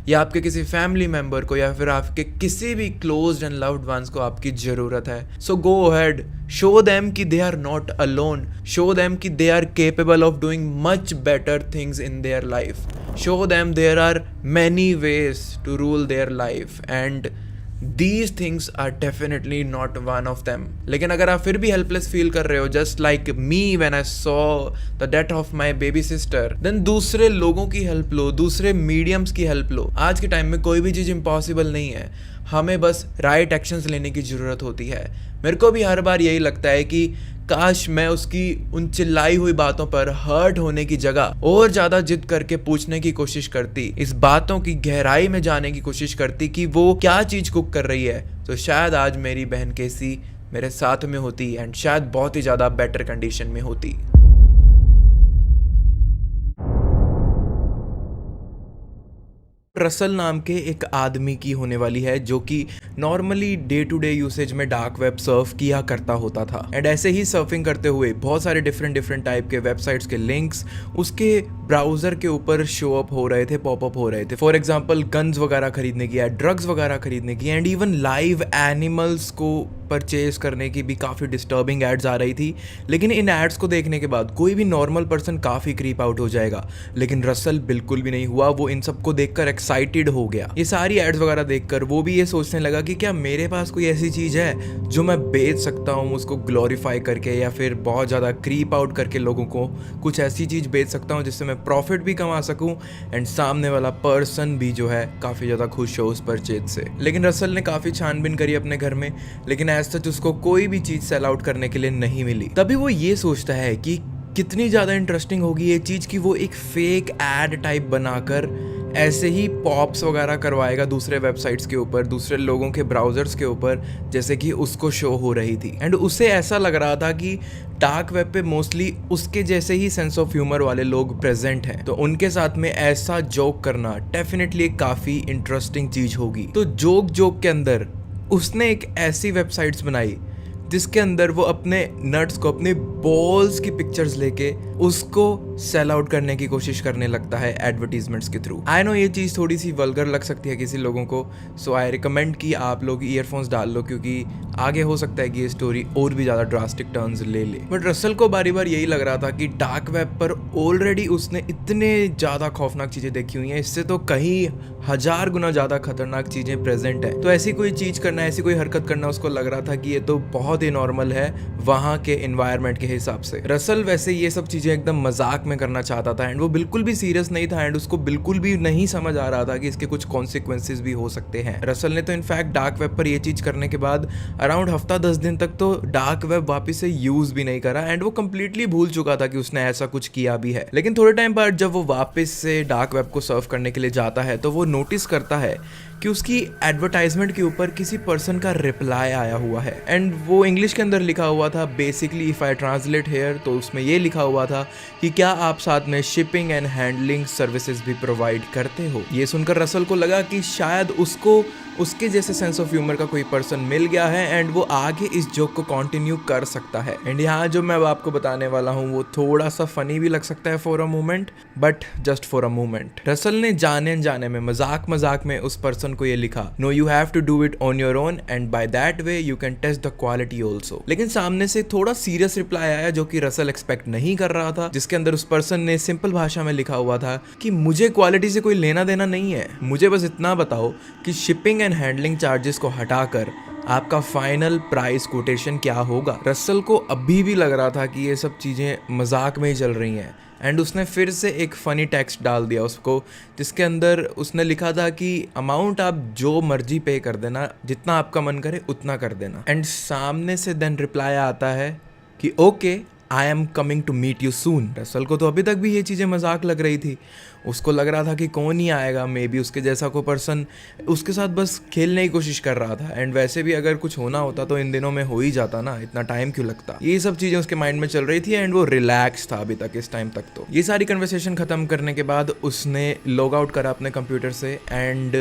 या आपके किसी फैमिली मेम्बर को या फिर आपके किसी भी क्लोज्ड एंड लव्ड वंस को आपकी ज़रूरत है, so go ahead, show them कि they are not alone, show them कि they are capable of doing much better things in their life, show them there are many ways to rule their life and These things are definitely not one of them. लेकिन अगर आप फिर भी helpless feel कर रहे हो, just like me when I saw the death of my baby sister, then दूसरे लोगों की हेल्प लो, दूसरे मीडियम्स की हेल्प लो। आज के टाइम में कोई भी चीज़ इम्पॉसिबल नहीं है, हमें बस राइट एक्शंस लेने की ज़रूरत होती है। मेरे को भी हर बार यही लगता है कि काश मैं उसकी उन चिल्लाई हुई बातों पर हर्ट होने की जगह और ज़्यादा जिद करके पूछने की कोशिश करती, इस बातों की गहराई में जाने की कोशिश करती कि वो क्या चीज़ कुक कर रही है, तो शायद आज मेरी बहन केसी मेरे साथ में होती एंड शायद बहुत ही ज़्यादा बेटर कंडीशन में होती। रसल नाम के एक आदमी की होने वाली है जो कि normally day to day usage में डार्क वेब सर्फ किया करता होता था। एंड ऐसे ही सर्फिंग करते हुए बहुत सारे डिफरेंट टाइप के वेबसाइट्स के लिंक्स उसके ब्राउजर के ऊपर शो अप हो रहे थे, पॉपअप हो रहे थे। फॉर एग्जाम्पल गन्स वगैरह खरीदने की, ड्रग्स वगैरह खरीदने की, एंड इवन लाइव एनिमल्स को परचेज करने की भी काफ़ी डिस्टर्बिंग एड्स आ रही थी। लेकिन इन एड्स को देखने के बाद कोई भी नॉर्मल पर्सन काफ़ी क्रीप आउट हो जाएगा, लेकिन रसल बिल्कुल भी नहीं हुआ। वो इन सबको देखकर एक्साइटेड हो गया। ये सारी एड्स वगैरह देखकर वो भी ये सोचने लगा कि क्या मेरे पास कोई ऐसी चीज़ है जो मैं बेच सकता हूँ, उसको ग्लोरीफाई करके या फिर बहुत ज़्यादा क्रीप आउट करके लोगों को कुछ ऐसी चीज़ बेच सकता हूँ जिससे मैं प्रॉफिट भी कमा सकूँ एंड सामने वाला पर्सन भी जो है काफ़ी ज़्यादा खुश हो उस परचेज से। लेकिन रसल ने काफ़ी छानबीन करी अपने घर में, लेकिन ऐसा सच उसको कोई भी चीज़ सेल आउट करने के लिए नहीं मिली। तभी वो ये सोचता है कि कितनी ज़्यादा इंटरेस्टिंग होगी ये चीज़ कि वो एक फेक एड टाइप बनाकर ऐसे ही पॉप्स वगैरह करवाएगा दूसरे वेबसाइट्स के ऊपर, दूसरे लोगों के ब्राउजर्स के ऊपर, जैसे कि उसको शो हो रही थी। एंड उसे ऐसा लग रहा था कि डार्क वेब पे मोस्टली उसके जैसे ही सेंस ऑफ ह्यूमर वाले लोग प्रेजेंट हैं, तो उनके साथ में ऐसा जोक करना डेफिनेटली काफ़ी इंटरेस्टिंग चीज़ होगी। तो जोक के अंदर उसने एक ऐसी वेबसाइट्स बनाई जिसके अंदर वो अपने नट्स को, अपने बॉल्स की पिक्चर्स लेके उसको सेल आउट करने की कोशिश करने लगता है एडवर्टीजमेंट्स के थ्रू। आई नो ये चीज़ थोड़ी सी वल्गर लग सकती है किसी लोगों को, सो आई रिकमेंड कि आप लोग ईयरफोन्स डाल लो, क्योंकि आगे हो सकता है कि ये स्टोरी और भी ज़्यादा ड्रास्टिक टर्न्स ले ले। बट रसल को बारी बार यही लग रहा था कि डार्क वेब पर ऑलरेडी उसने इतने ज़्यादा खौफनाक चीज़ें देखी हुई हैं, इससे तो कहीं 1000 गुना ज़्यादा खतरनाक चीज़ें प्रेजेंट है। तो ऐसी कोई चीज़ करना, ऐसी कोई हरकत करना उसको लग रहा था कि ये तो बहुत ही नॉर्मल है वहाँ के एनवायरनमेंट के हिसाब से। रसल वैसे ये सब चीज़ें चीज़ें एकदम मजाक में करना चाहता था एंड वो बिल्कुल भी सीरियस नहीं था एंड उसको बिल्कुल भी नहीं समझ आ रहा था कि इसके कुछ कॉन्सिक्वेंसेज भी हो सकते हैं। रसल ने तो इनफैक्ट डार्क वेब पर ये चीज़ करने के बाद अराउंड हफ्ता 10 दिन तक तो डार्क वेब वापस से यूज़ भी नहीं करा एंड वो कंप्लीटली भूल चुका था कि उसने ऐसा कुछ किया भी है। लेकिन थोड़े टाइम बाद जब वो वापस से डार्क वेब को सर्व करने के लिए जाता है तो वो नोटिस करता है कि उसकी एडवर्टाइजमेंट के ऊपर किसी पर्सन का रिप्लाई आया हुआ है एंड वो इंग्लिश के अंदर लिखा हुआ था। Basically if I translate here तो उसमें ये लिखा हुआ था कि क्या आप साथ में शिपिंग एंड हैंडलिंग सर्विसेज भी प्रोवाइड करते हो। ये सुनकर रसल को लगा कि शायद उसको उसके जैसे सेंस ऑफ ह्यूमर का कोई पर्सन मिल गया है एंड वो आगे इस जोक को कंटिन्यू कर सकता है। एंड यहाँ जो मैं अब आपको बताने वाला हूँ वो थोड़ा सा फनी भी लग सकता है for a moment, but just for a moment. Russell ने जाने अनजाने में मजाक में उस पर्सन को ये लिखा, no you have to do it on your own and by that way you can test the quality also. लेकिन सामने से थोड़ा सीरियस रिप्लाई आया जो कि रसल एक्सपेक्ट नहीं कर रहा था, जिसके अंदर उस पर्सन ने सिंपल भाषा में लिखा हुआ था कि मुझे क्वालिटी से कोई लेना देना नहीं है, मुझे बस इतना बताओ कि शिपिंग एंड हैंडलिंग चार्जेस को हटाकर आपका फाइनल प्राइस कोटेशन क्या होगा। रसल को अभी भी लग रहा था कि ये सब चीज़ें मजाक में ही चल रही हैं एंड उसने फिर से एक फ़नी टेक्स्ट डाल दिया उसको, जिसके अंदर उसने लिखा था कि अमाउंट आप जो मर्जी पे कर देना, जितना आपका मन करे उतना कर देना। एंड सामने से देन रिप्लाई आता है कि okay I am coming to meet you soon. Russell को तो अभी तक भी ये चीज़ें मजाक लग रही थी, उसको लग रहा था कि कौन ही आएगा, मे बी उसके जैसा कोई पर्सन उसके साथ बस खेलने की कोशिश कर रहा था। एंड वैसे भी अगर कुछ होना होता तो इन दिनों में हो ही जाता ना, इतना टाइम क्यों लगता। ये सब चीज़ें उसके माइंड में चल रही थी एंड वो रिलैक्स था अभी तक इस टाइम तक। तो ये सारी कन्वर्सेशन ख़त्म करने के बाद उसने लॉग आउट करा अपने कंप्यूटर से एंड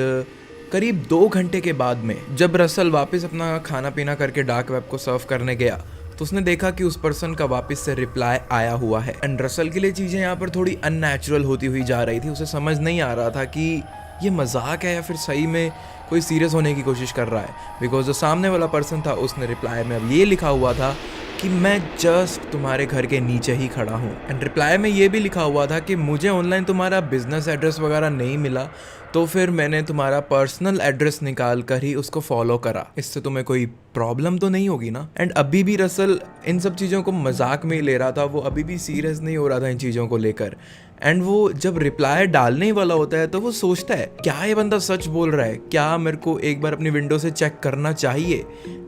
करीब 2 घंटे के बाद में जब रसल वापस अपना खाना पीना करके डार्क वेब को सर्व करने गया तो उसने देखा कि उस पर्सन का वापस से रिप्लाई आया हुआ है। एंड रसल के लिए चीज़ें यहाँ पर थोड़ी अननेचुरल होती हुई जा रही थी, उसे समझ नहीं आ रहा था कि ये मजाक है या फिर सही में कोई सीरियस होने की कोशिश कर रहा है। बिकॉज जो सामने वाला पर्सन था उसने रिप्लाई में अब ये लिखा हुआ था कि मैं जस्ट तुम्हारे घर के नीचे ही खड़ा हूँ। एंड रिप्लाई में ये भी लिखा हुआ था कि मुझे ऑनलाइन तुम्हारा बिजनेस एड्रेस वगैरह नहीं मिला तो फिर मैंने तुम्हारा पर्सनल एड्रेस निकाल कर ही उसको फॉलो करा, इससे तुम्हें कोई प्रॉब्लम तो नहीं होगी ना। एंड अभी भी रसल इन सब चीज़ों को मजाक में ही ले रहा था, वो अभी भी सीरियस नहीं हो रहा था इन चीज़ों को लेकर। एंड वो जब रिप्लाई डालने ही वाला होता है तो वो सोचता है क्या ये बंदा सच बोल रहा है, क्या मेरे को एक बार अपनी विंडो से चेक करना चाहिए।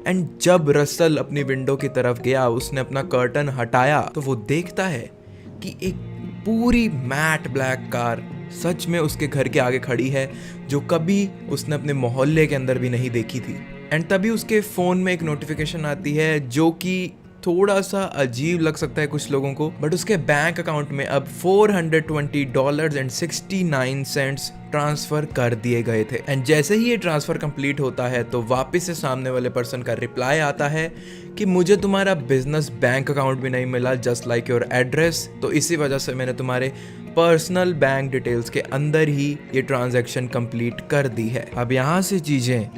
एंड जब रसल अपनी विंडो की तरफ गया, उसने अपना कर्टन हटाया तो वो देखता है कि एक पूरी मैट ब्लैक कार सच में उसके घर के आगे खड़ी है, जो कभी उसने अपने मोहल्ले के अंदर भी नहीं देखी थी। एंड तभी उसके फ़ोन में एक नोटिफिकेशन आती है जो कि थोड़ा सा अजीब लग सकता है कुछ लोगों को, बट उसके बैंक अकाउंट में अब $420.69 ट्रांसफ़र कर दिए गए थे। एंड जैसे ही ये ट्रांसफ़र कंप्लीट होता है तो वापस से सामने वाले पर्सन का रिप्लाई आता है कि मुझे तुम्हारा बिजनेस बैंक अकाउंट भी नहीं मिला, जस्ट लाइक योर एड्रेस, तो इसी वजह से मैंने तुम्हारे पर्सनल बैंक डिटेल्स के अंदर ही ये ट्रांजैक्शन कंप्लीट कर दी है। अब यहाँ से चीज़ें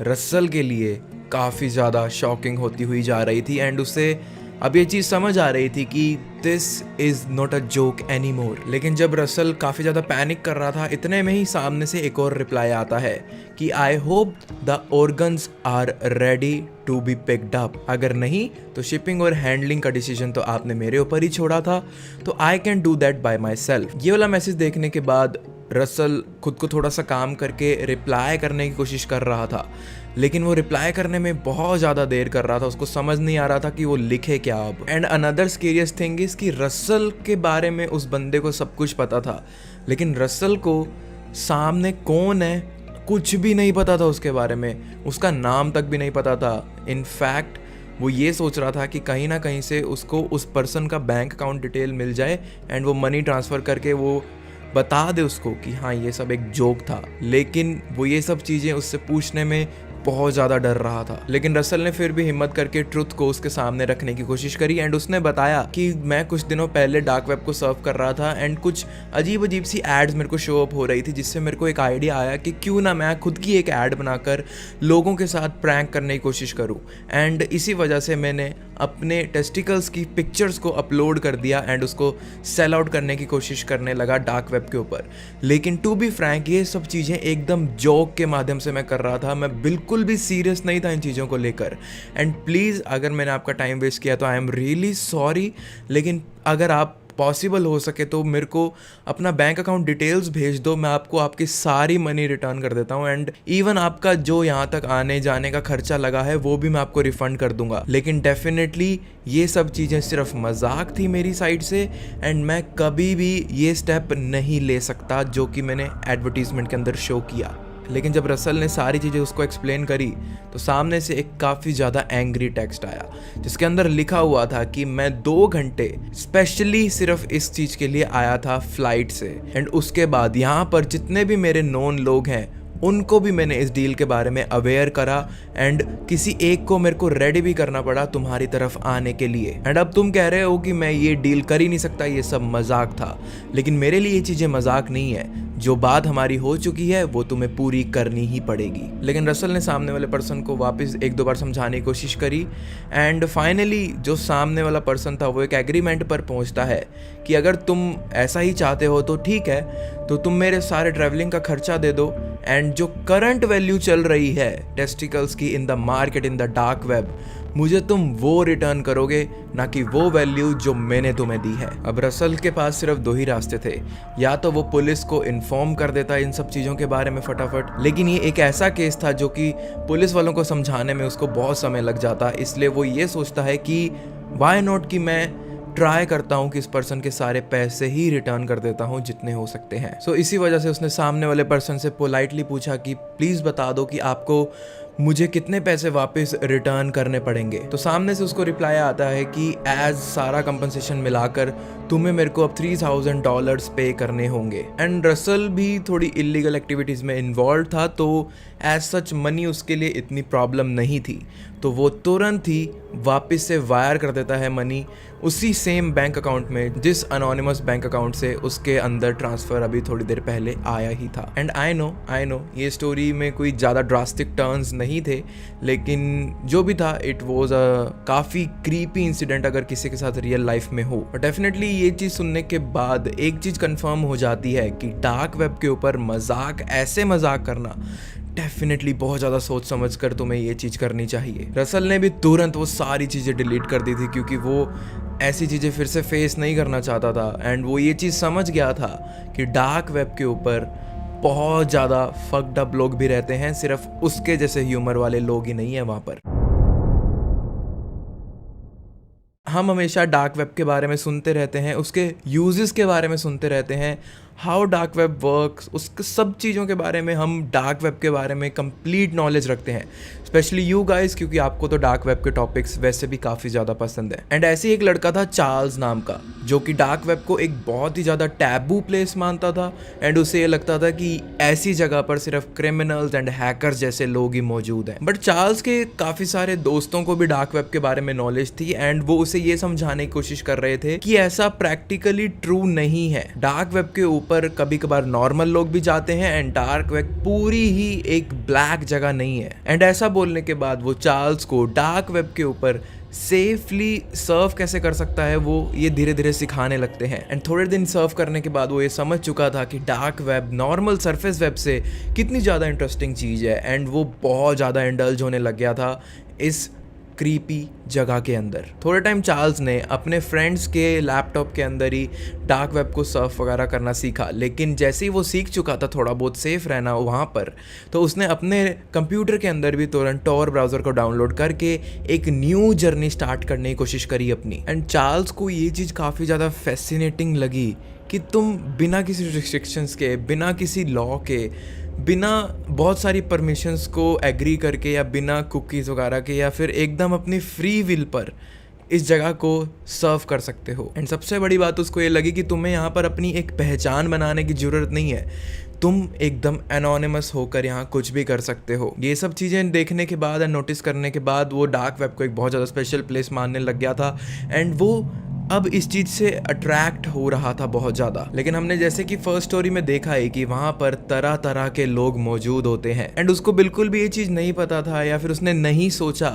रसल के लिए काफ़ी ज़्यादा शॉकिंग होती हुई जा रही थी एंड उसे अब ये चीज़ समझ आ रही थी कि this is not a joke any more. लेकिन जब रसल काफ़ी ज़्यादा पैनिक कर रहा था, इतने में ही सामने से एक और रिप्लाई आता है कि I hope the organs are ready to be picked up. अगर नहीं तो शिपिंग और हैंडलिंग का डिसीजन तो आपने मेरे ऊपर ही छोड़ा था, तो आई can do that bye my self. ये वाला मैसेज देखने के बाद रसल खुद को थोड़ा सा काम करके रिप्लाई करने की कोशिश कर रहा था, लेकिन वो रिप्लाई करने में बहुत ज़्यादा देर कर रहा था, उसको समझ नहीं आ रहा था कि वो लिखे क्या अब। And another scariest thing is कि रसल के बारे में उस बंदे को सब कुछ पता था, लेकिन रसल को सामने कौन है कुछ भी नहीं पता था उसके बारे में, उसका नाम तक भी नहीं पता था। इनफैक्ट वो ये सोच रहा था कि कहीं ना कहीं से उसको उस पर्सन का बैंक अकाउंट डिटेल मिल जाए एंड वो मनी ट्रांसफ़र करके वो बता दे उसको कि हाँ ये सब एक जोक था। लेकिन वो ये सब चीज़ें उससे पूछने में बहुत ज़्यादा डर रहा था। लेकिन रसल ने फिर भी हिम्मत करके ट्रुथ को उसके सामने रखने की कोशिश करी एंड उसने बताया कि मैं कुछ दिनों पहले डार्क वेब को सर्व कर रहा था एंड कुछ अजीब सी एड्स मेरे को शो अप हो रही थी, जिससे मेरे को एक आइडिया आया कि क्यों ना मैं खुद की एक ऐड बनाकर लोगों के साथ प्रैंक करने की कोशिश करूँ। एंड इसी वजह से मैंने अपने टेस्टिकल्स की पिक्चर्स को अपलोड कर दिया एंड उसको सेल आउट करने की कोशिश करने लगा डार्क वेब के ऊपर। लेकिन टू बी फ्रैंक ये सब चीज़ें एकदम जोक के माध्यम से मैं कर रहा था, मैं बिल्कुल भी सीरियस नहीं था इन चीज़ों को लेकर। एंड प्लीज़ अगर मैंने आपका टाइम वेस्ट किया तो आई एम रियली सॉरी, लेकिन अगर आप पॉसिबल हो सके तो मेरे को अपना बैंक अकाउंट डिटेल्स भेज दो, मैं आपको आपकी सारी मनी रिटर्न कर देता हूँ, एंड इवन आपका जो यहाँ तक आने जाने का खर्चा लगा है वो भी मैं आपको रिफंड कर दूंगा। लेकिन डेफिनेटली ये सब चीज़ें सिर्फ मजाक थी मेरी साइड से, एंड मैं कभी भी ये स्टेप नहीं ले सकता जो कि मैंने एडवर्टीजमेंट के अंदर शो किया। लेकिन जब रसल ने सारी चीज़ें उसको एक्सप्लेन करी तो सामने से एक काफ़ी ज़्यादा एंग्री टेक्स्ट आया जिसके अंदर लिखा हुआ था कि मैं 2 घंटे स्पेशली सिर्फ इस चीज़ के लिए आया था फ्लाइट से, एंड उसके बाद यहाँ पर जितने भी मेरे नोन लोग हैं उनको भी मैंने इस डील के बारे में अवेयर करा, एंड किसी एक को मेरे को रेडी भी करना पड़ा तुम्हारी तरफ आने के लिए। एंड अब तुम कह रहे हो कि मैं ये डील कर ही नहीं सकता, ये सब मजाक था, लेकिन मेरे लिए ये चीज़ें मजाक नहीं है। जो बात हमारी हो चुकी है वो तुम्हें पूरी करनी ही पड़ेगी। लेकिन रसल ने सामने वाले पर्सन को वापस 1-2 बार समझाने की कोशिश करी, एंड फाइनली जो सामने वाला पर्सन था वो एक एग्रीमेंट पर पहुंचता है कि अगर तुम ऐसा ही चाहते हो तो ठीक है, तो तुम मेरे सारे ट्रैवलिंग का खर्चा दे दो, एंड जो करंट वैल्यू चल रही है टेस्टिकल्स की in the market in the dark web, मुझे तुम वो रिटर्न करोगे, ना कि वो वैल्यू जो मैंने तुम्हें दी है। अब रसल के पास सिर्फ 2 ही रास्ते थे, या तो वो पुलिस को इन्फॉर्म कर देता इन सब चीज़ों के बारे में फटाफट, लेकिन ये एक ऐसा केस था जो कि पुलिस वालों को समझाने में उसको बहुत समय लग जाता, इसलिए वो ये सोचता है कि वाई नॉट कि मैं ट्राई करता हूँ कि इस पर्सन के सारे पैसे ही रिटर्न कर देता हूँ जितने हो सकते हैं। सो इसी वजह से उसने सामने वाले पर्सन से पोलाइटली पूछा कि प्लीज़ बता दो कि आपको मुझे कितने पैसे वापस रिटर्न करने पड़ेंगे। तो सामने से उसको रिप्लाई आता है कि एज सारा कंपनसेशन मिलाकर तुम्हें मेरे को अब $3000 पे करने होंगे। एंड रसल भी थोड़ी इलीगल एक्टिविटीज़ में इन्वॉल्व था, तो एज सच मनी उसके लिए इतनी प्रॉब्लम नहीं थी, तो वो तुरंत ही वापस से वायर कर देता है मनी उसी सेम बैंक अकाउंट में जिस अनोनिमस बैंक अकाउंट से उसके अंदर ट्रांसफ़र अभी थोड़ी देर पहले आया ही था। एंड आई नो ये स्टोरी में कोई ज़्यादा ड्रास्टिक टर्न्स नहीं थे, लेकिन जो भी था इट वॉज अ काफ़ी क्रीपी इंसिडेंट अगर किसी के साथ रियल लाइफ में हो। और डेफिनेटली ये चीज़ सुनने के बाद एक चीज़ कंफर्म हो जाती है कि डार्क वेब के ऊपर ऐसे मजाक करना डेफिनेटली बहुत ज़्यादा सोच समझ कर तुम्हें ये चीज़ करनी चाहिए। रसल ने भी तुरंत वो सारी चीज़ें डिलीट कर दी थी क्योंकि वो ऐसी चीज़ें फिर से फेस नहीं करना चाहता था, एंड वो ये चीज़ समझ गया था कि डार्क वेब के ऊपर बहुत ज़्यादा फक्ड अप लोग भी रहते हैं, सिर्फ उसके जैसे ह्यूमर वाले लोग ही नहीं है वहाँ पर। हम हमेशा डार्क वेब के बारे में सुनते रहते हैं, उसके यूजेस के बारे में सुनते रहते हैं, हाउ डार्क वेब वर्क्स, उसके सब चीज़ों के बारे में हम डार्क वेब के बारे में कंप्लीट नॉलेज रखते हैं, स्पेशली यू गाइस, क्योंकि आपको तो डार्क वेब के टॉपिक्स वैसे भी काफ़ी ज़्यादा पसंद है। एंड ऐसे ही एक लड़का था चार्ल्स नाम का, जो कि डार्क वेब को एक बहुत ही ज़्यादा टैबू प्लेस मानता था, एंड उसे ये लगता था कि ऐसी जगह पर सिर्फ क्रिमिनल्स एंड हैकर्स जैसे लोग ही मौजूद हैं। बट चार्ल्स के काफ़ी सारे दोस्तों को भी डार्क वेब के बारे में नॉलेज थी, एंड वो उसे ये समझाने की कोशिश कर रहे थे कि ऐसा प्रैक्टिकली ट्रू नहीं है। डार्क वेब के ऊपर कभी कभार नॉर्मल लोग भी जाते हैं, एंड डार्क वेब पूरी ही एक ब्लैक जगह नहीं है। एंड ऐसा बोलने के बाद वो चार्ल्स को डार्क वेब के ऊपर सेफली सर्व कैसे कर सकता है वो ये धीरे धीरे सिखाने लगते हैं। एंड थोड़े दिन सर्व करने के बाद वो ये समझ चुका था कि dark web normal surface web से कितनी ज़्यादा इंटरेस्टिंग चीज़ है, एंड वो बहुत ज़्यादा इंडल्ज होने लग गया था इस क्रीपी जगह के अंदर। थोड़े टाइम चार्ल्स ने अपने फ्रेंड्स के लैपटॉप के अंदर ही डार्क वेब को सर्फ वगैरह करना सीखा, लेकिन जैसे ही वो सीख चुका था थोड़ा बहुत सेफ रहना वहाँ पर, तो उसने अपने कंप्यूटर के अंदर भी तुरंत टॉर ब्राउज़र को डाउनलोड करके एक न्यू जर्नी स्टार्ट करने की कोशिश करी अपनी। एंड चार्ल्स को ये चीज़ काफ़ी ज़्यादा फैसिनेटिंग लगी कि तुम बिना किसी रिस्ट्रिक्शंस के, बिना किसी लॉ के, बिना बहुत सारी परमिशंस को एग्री करके, या बिना कुकीज़ वगैरह के, या फिर एकदम अपनी फ्री विल पर इस जगह को सर्व कर सकते हो। एंड सबसे बड़ी बात उसको ये लगी कि तुम्हें यहाँ पर अपनी एक पहचान बनाने की ज़रूरत नहीं है, तुम एकदम एनोनिमस होकर यहाँ कुछ भी कर सकते हो। ये सब चीज़ें देखने के बाद एंड नोटिस करने के बाद वो डार्क वेब को एक बहुत ज़्यादा स्पेशल प्लेस मानने लग गया था, एंड वो अब इस चीज़ से अट्रैक्ट हो रहा था बहुत ज़्यादा। लेकिन हमने जैसे कि फर्स्ट स्टोरी में देखा है कि वहाँ पर तरह तरह के लोग मौजूद होते हैं, एंड उसको बिल्कुल भी ये चीज़ नहीं पता था, या फिर उसने नहीं सोचा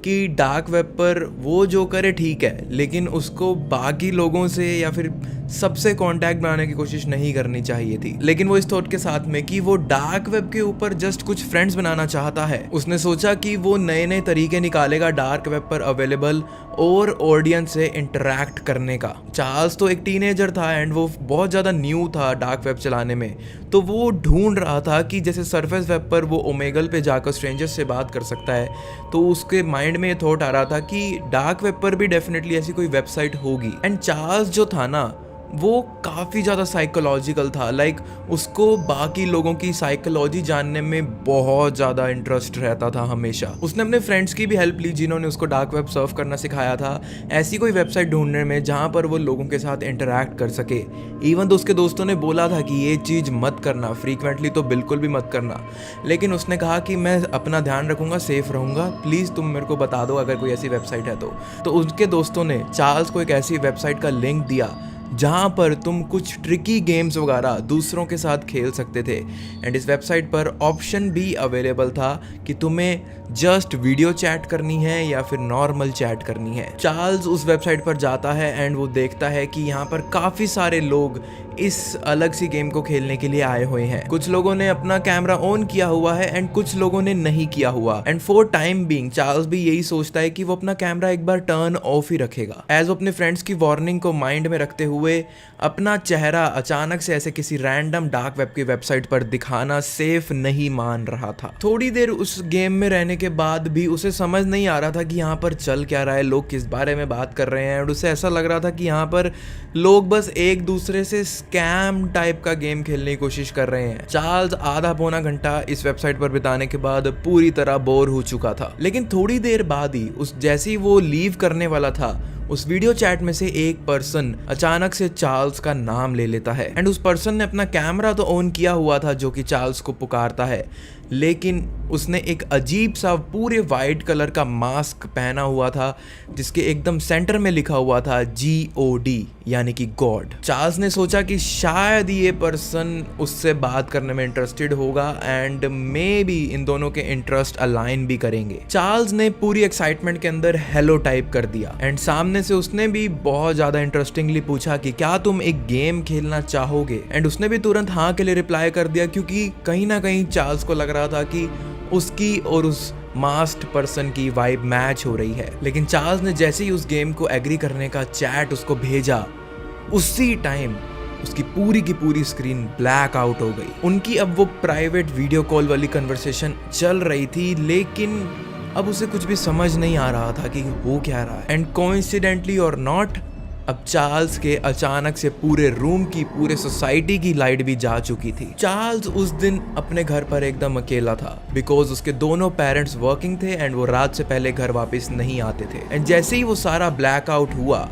कि डार्क वेब पर वो जो करे ठीक है, लेकिन उसको बाकी लोगों से या फिर सबसे कांटेक्ट बनाने की कोशिश नहीं करनी चाहिए थी। लेकिन वो इस थॉट के साथ में कि वो डार्क वेब के ऊपर जस्ट कुछ फ्रेंड्स बनाना चाहता है, उसने सोचा कि वो नए नए तरीके निकालेगा डार्क वेब पर अवेलेबल और ऑडियंस से इंटरेक्ट करने का। चार्ल्स तो एक टीनेजर था एंड वो बहुत ज़्यादा न्यू था डार्क वेब चलाने में, तो वो ढूंढ रहा था कि जैसे सरफेस वेब पर वो ओमेगल पे जाकर स्ट्रेंजर्स से बात कर सकता है, तो उसके माइंड में ये थॉट आ रहा था कि डार्क वेब पर भी डेफिनेटली ऐसी कोई वेबसाइट होगी। एंड चार्ल्स जो था ना, वो काफ़ी ज़्यादा साइकोलॉजिकल था, लाइक उसको बाकी लोगों की साइकोलॉजी जानने में बहुत ज़्यादा इंटरेस्ट रहता था हमेशा। उसने अपने फ्रेंड्स की भी हेल्प ली जिन्होंने उसको डार्क वेब सर्फ करना सिखाया था, ऐसी कोई वेबसाइट ढूंढने में जहाँ पर वो लोगों के साथ इंटरेक्ट कर सके। इवन तो उसके दोस्तों ने बोला था कि ये चीज़ मत करना, फ्रीक्वेंटली तो बिल्कुल भी मत करना, लेकिन उसने कहा कि मैं अपना ध्यान रखूँगा, सेफ रहूँगा, प्लीज़ तुम मेरे को बता दो अगर कोई ऐसी वेबसाइट है तो उसके दोस्तों ने चार्ल्स को एक ऐसी वेबसाइट का लिंक दिया जहाँ पर तुम कुछ ट्रिकी गेम्स वगैरह दूसरों के साथ खेल सकते थे। एंड इस वेबसाइट पर ऑप्शन भी अवेलेबल था कि तुम्हें जस्ट वीडियो चैट करनी है या फिर नॉर्मल चैट करनी है। चार्ल्स उस वेबसाइट पर जाता है एंड वो देखता है कि यहाँ पर काफ़ी सारे लोग इस अलग सी गेम को खेलने के लिए आए हुए हैं। कुछ लोगों ने अपना कैमरा ऑन किया हुआ है एंड कुछ लोगों ने नहीं किया हुआ। And for time being Charles भी यही सोचता है कि वो अपना कैमरा एक बार टर्न ऑफ ही रखेगा, एज वो अपने फ्रेंड्स की वार्निंग को माइंड में रखते हुए अपना चेहरा अचानक से ऐसे किसी रैंडम डार्क वेब की वेबसाइट पर दिखाना सेफ नहीं मान रहा था। थोड़ी देर उस गेम में रहने के बाद भी उसे समझ नहीं आ रहा था कि यहाँ पर चल क्या रहा है, लोग किस बारे में बात कर रहे हैं। और उसे ऐसा लग रहा था कि यहाँ पर लोग बस एक दूसरे से स्कैम टाइप का गेम खेलने की कोशिश कर रहे हैं। चार्ल्स आधा पौना घंटा इस वेबसाइट पर बिताने के बाद पूरी तरह बोर हो चुका था। लेकिन थोड़ी देर बाद ही जैसे ही वो लीव करने वाला था, उस वीडियो चैट में से एक पर्सन अचानक से चार्ल्स का नाम ले लेता है। एंड उस पर्सन ने अपना कैमरा तो ऑन किया हुआ था जो कि चार्ल्स को पुकारता है, लेकिन उसने एक अजीब सा पूरे वाइट कलर का मास्क पहना हुआ था जिसके एकदम सेंटर में लिखा हुआ था GOD यानी कि गॉड। चार्ल्स ने सोचा कि शायद ये पर्सन उससे बात करने में इंटरेस्टेड होगा एंड मे बी इन दोनों के इंटरेस्ट अलाइन भी करेंगे। चार्ल्स ने पूरी एक्साइटमेंट के अंदर हेलो टाइप कर दिया एंड सामने से उसने भी बहुत ज्यादा इंटरेस्टिंगली पूछा कि क्या तुम एक गेम खेलना चाहोगे। एंड उसने भी तुरंत हाँ के लिए रिप्लाई कर दिया, क्योंकि कहीं ना कहीं चार्ल्स को लग रहा था कि उसकी और उस मास्क्ड पर्सन की वाइब मैच हो रही है। लेकिन चार्ल्स ने जैसे ही उस गेम को एग्री करने का चैट उसको भेजा, उसी टाइम उसकी पूरी की पूरी स्क्रीन ब्लैक आउट हो गई। उनकी अब वो प्राइवेट वीडियो कॉल वाली कन्वर्सेशन चल रही थी, लेकिन अब उसे कुछ भी समझ नहीं आ रहा था कि हो क्या रहा है। एंड कोइंसिडेंटली और नॉट, अब चार्ल्स के अचानक से पूरे रूम की, पूरे सोसाइटी की लाइट भी जा चुकी थी। चार्ल्स उस दिन अपने घर पर एकदम अकेला था बिकॉज उसके दोनों पेरेंट्स वर्किंग थे एंड वो रात से पहले घर वापस नहीं आते थे। एंड जैसे ही वो सारा ब्लैकआउट हुआ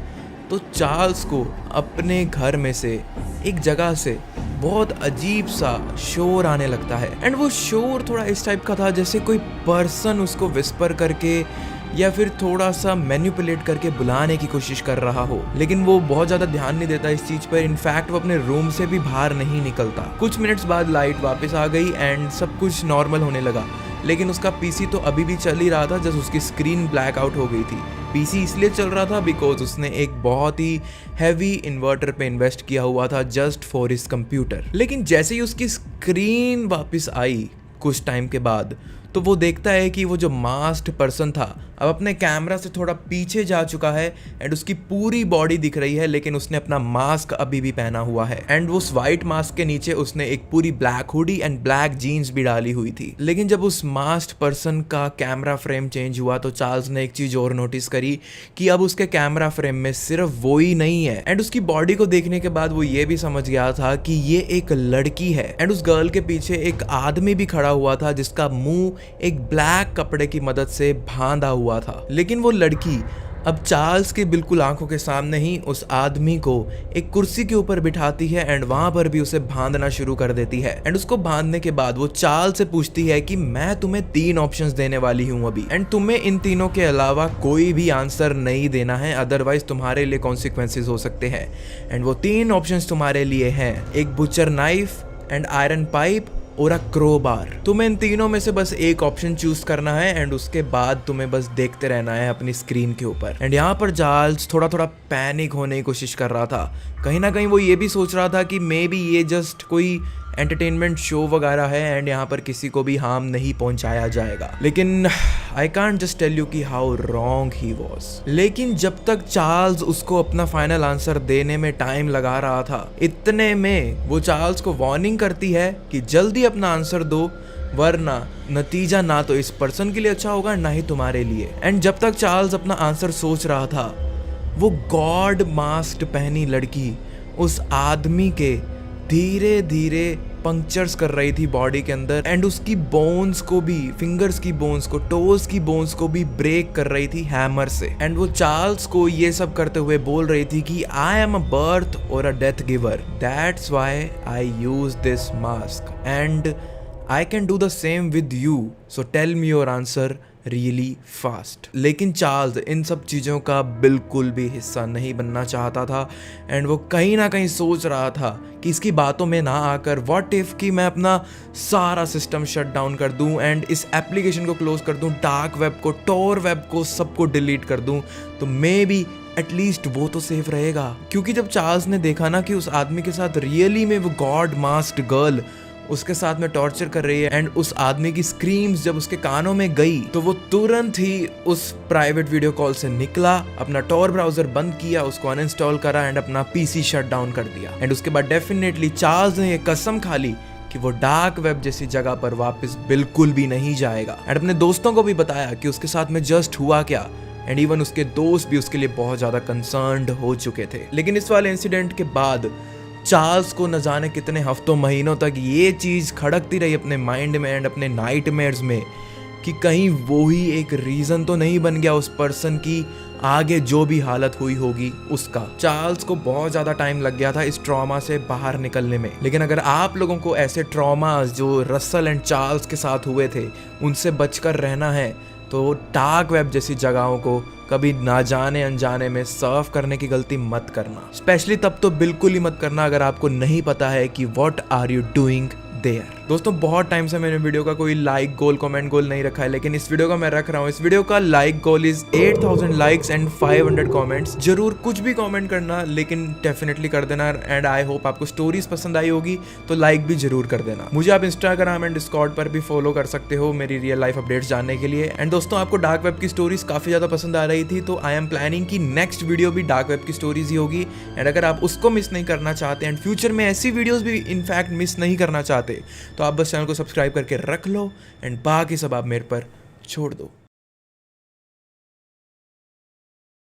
तो चार्ल्स को अपने घर में से एक जगह से बहुत अजीब सा शोर आने लगता है। एंड वो शोर थोड़ा इस टाइप का था जैसे कोई पर्सन उसको विस्पर करके या फिर थोड़ा सा मैनिपुलेट करके बुलाने की कोशिश कर रहा हो। लेकिन वो बहुत ज़्यादा ध्यान नहीं देता इस चीज़ पर। इनफैक्ट वो अपने रूम से भी बाहर नहीं निकलता। कुछ मिनट्स बाद लाइट वापस आ गई एंड सब कुछ नॉर्मल होने लगा, लेकिन उसका पीसी तो अभी भी चल ही रहा था जब उसकी स्क्रीन ब्लैक आउट हो गई थी। पीसी इसलिए चल रहा था बिकॉज उसने एक बहुत ही हैवी इन्वर्टर पे इन्वेस्ट किया हुआ था जस्ट फॉर हिज कंप्यूटर। लेकिन जैसे ही उसकी स्क्रीन वापस आई कुछ टाइम के बाद, तो वो देखता है कि वो जो मास्क्ड पर्सन था अब अपने कैमरा से थोड़ा पीछे जा चुका है एंड उसकी पूरी बॉडी दिख रही है, लेकिन उसने अपना मास्क अभी भी पहना हुआ है। एंड उस वाइट मास्क के नीचे उसने एक पूरी black hoodie and black jeans भी डाली हुई थी। लेकिन जब उस मास्क्ड पर्सन का कैमरा फ्रेम चेंज हुआ तो चार्ल्स ने एक चीज और नोटिस करी कि अब उसके कैमरा फ्रेम में सिर्फ वो ही नहीं है। एंड उसकी बॉडी को देखने के बाद वो ये भी समझ गया था कि ये एक लड़की है। एंड उस गर्ल के पीछे एक आदमी भी खड़ा हुआ था जिसका मुंह एक ब्लैक कपड़े की मदद से बांधा हुआ था। लेकिन वो लड़की अब चार्ल्स के बिल्कुल आंखों के सामने ही उस आदमी को एक कुर्सी के ऊपर बिठाती है एंड वहां पर भी उसे बांधना शुरू कर देती है। एंड उसको बांधने के बाद वो चार्ल्स से पूछती है कि मैं तुम्हें 3 ऑप्शंस देने वाली हूं अभी, एंड तुम्हें इन तीनों के अलावा कोई भी आंसर नहीं देना है, अदरवाइज तुम्हारे लिए कॉन्सिक्वेंसेस हो सकते हैं। एंड वो 3 ऑप्शंस तुम्हारे लिए हैं, एक butcher knife and iron pipe और अ क्रोबार। तुम्हें इन तीनों में से बस एक ऑप्शन चूज करना है एंड उसके बाद तुम्हें बस देखते रहना है अपनी स्क्रीन के ऊपर। एंड यहाँ पर चार्ल्स थोड़ा थोड़ा पैनिक होने की कोशिश कर रहा था। कहीं ना कहीं वो ये भी सोच रहा था कि मे बी ये जस्ट कोई एंटरटेनमेंट शो वगैरह है एंड यहाँ पर किसी को भी हार्म नहीं पहुंचाया जाएगा। लेकिन I can't just tell you कि हाउ रॉन्ग ही वॉज। लेकिन जब तक चार्ल्स उसको अपना फाइनल आंसर देने में टाइम लगा रहा था, इतने में वो चार्ल्स को वार्निंग करती है कि जल्दी अपना आंसर दो, वरना नतीजा ना तो इस पर्सन के लिए अच्छा होगा ना ही तुम्हारे लिए। एंड जब तक चार्ल्स अपना आंसर सोच रहा था, वो गॉड मास्क पहनी लड़की उस आदमी के धीरे धीरे पंक्चर्स कर रही थी बॉडी के अंदर एंड उसकी बोन्स को भी, फिंगर्स की बोन्स को, टोज की बोन्स को भी ब्रेक कर रही थी हैमर से। एंड वो चार्ल्स को ये सब करते हुए बोल रही थी कि आई एम अ बर्थ और a death giver, that's why I use this mask and I can do the same with you, so tell me your answer really fast. लेकिन चार्ल्स इन सब चीज़ों का बिल्कुल भी हिस्सा नहीं बनना चाहता था एंड वो कहीं ना कहीं सोच रहा था कि इसकी बातों में ना आकर व्हाट इफ कि मैं अपना सारा सिस्टम शट डाउन कर दूं एंड इस एप्लीकेशन को क्लोज कर दूं, डार्क वेब को, टोर वेब को, सबको डिलीट कर दूं, तो मे बी एटलीस्ट वो तो सेफ रहेगा। क्योंकि जब चार्ल्स ने देखा ना कि उस आदमी के साथ रियली में वो गॉड मास्क्ड गर्ल उसके साथ में टॉर्चर कर रही है एंड उस आदमी की स्क्रीम्स जब उसके कानों में गई, तो वो तुरंत ही उस प्राइवेट वीडियो कॉल से निकला, अपना टॉर ब्राउजर बंद किया, उसको अनइंस्टॉल करा एंड अपना पीसी शट डाउन कर दिया। एंड उसके बाद डेफिनेटली चार्ल्स ने ये कसम खा ली कि वो डार्क वेब जैसी जगह पर वापस बिल्कुल भी नहीं जाएगा। एंड अपने दोस्तों को भी बताया कि उसके साथ में जस्ट हुआ क्या एंड इवन उसके दोस्त भी उसके लिए बहुत ज्यादा कंसर्न्ड हो चुके थे। लेकिन इस वाले इंसिडेंट के बाद चार्ल्स को न जाने कितने हफ्तों महीनों तक ये चीज़ खड़कती रही अपने माइंड में एंड अपने नाइटमेयर्स में कि कहीं वो ही एक रीज़न तो नहीं बन गया उस पर्सन की आगे जो भी हालत हुई होगी उसका। चार्ल्स को बहुत ज़्यादा टाइम लग गया था इस ट्रॉमा से बाहर निकलने में। लेकिन अगर आप लोगों को ऐसे ट्रॉमास जो रसल एंड चार्ल्स के साथ हुए थे उनसे बचकर रहना है, तो डार्क वेब जैसी जगहों को कभी ना जाने अनजाने में सर्व करने की गलती मत करना। स्पेशली तब तो बिल्कुल ही मत करना अगर आपको नहीं पता है कि what are you doing there. दोस्तों बहुत टाइम से मैंने वीडियो का कोई लाइक गोल, कमेंट गोल नहीं रखा है, लेकिन इस वीडियो का मैं रख रहा हूँ। इस वीडियो का like goal is 8000 likes and 500 comments. जरूर कुछ भी कमेंट करना, लेकिन डेफिनेटली कर देना। एंड आई होप आपको स्टोरीज पसंद आई होगी, तो लाइक भी जरूर कर देना। मुझे आप इंस्टाग्राम एंड डिस्कॉर्ड पर भी फॉलो कर सकते हो मेरी रियल लाइफ अपडेट्स जानने के लिए। एंड दोस्तों आपको डार्क वेब की स्टोरीज काफी ज्यादा पसंद आ रही थी, तो आई एम प्लानिंग की नेक्स्ट वीडियो भी डार्क वेब की स्टोरीज ही होगी। एंड अगर आप उसको मिस नहीं करना चाहते एंड फ्यूचर में ऐसी वीडियोज भी इनफैक्ट मिस नहीं करना चाहते, तो आप बस चैनल को सब्सक्राइब करके रख लो एंड बाकी सब आप मेरे पर छोड़ दो।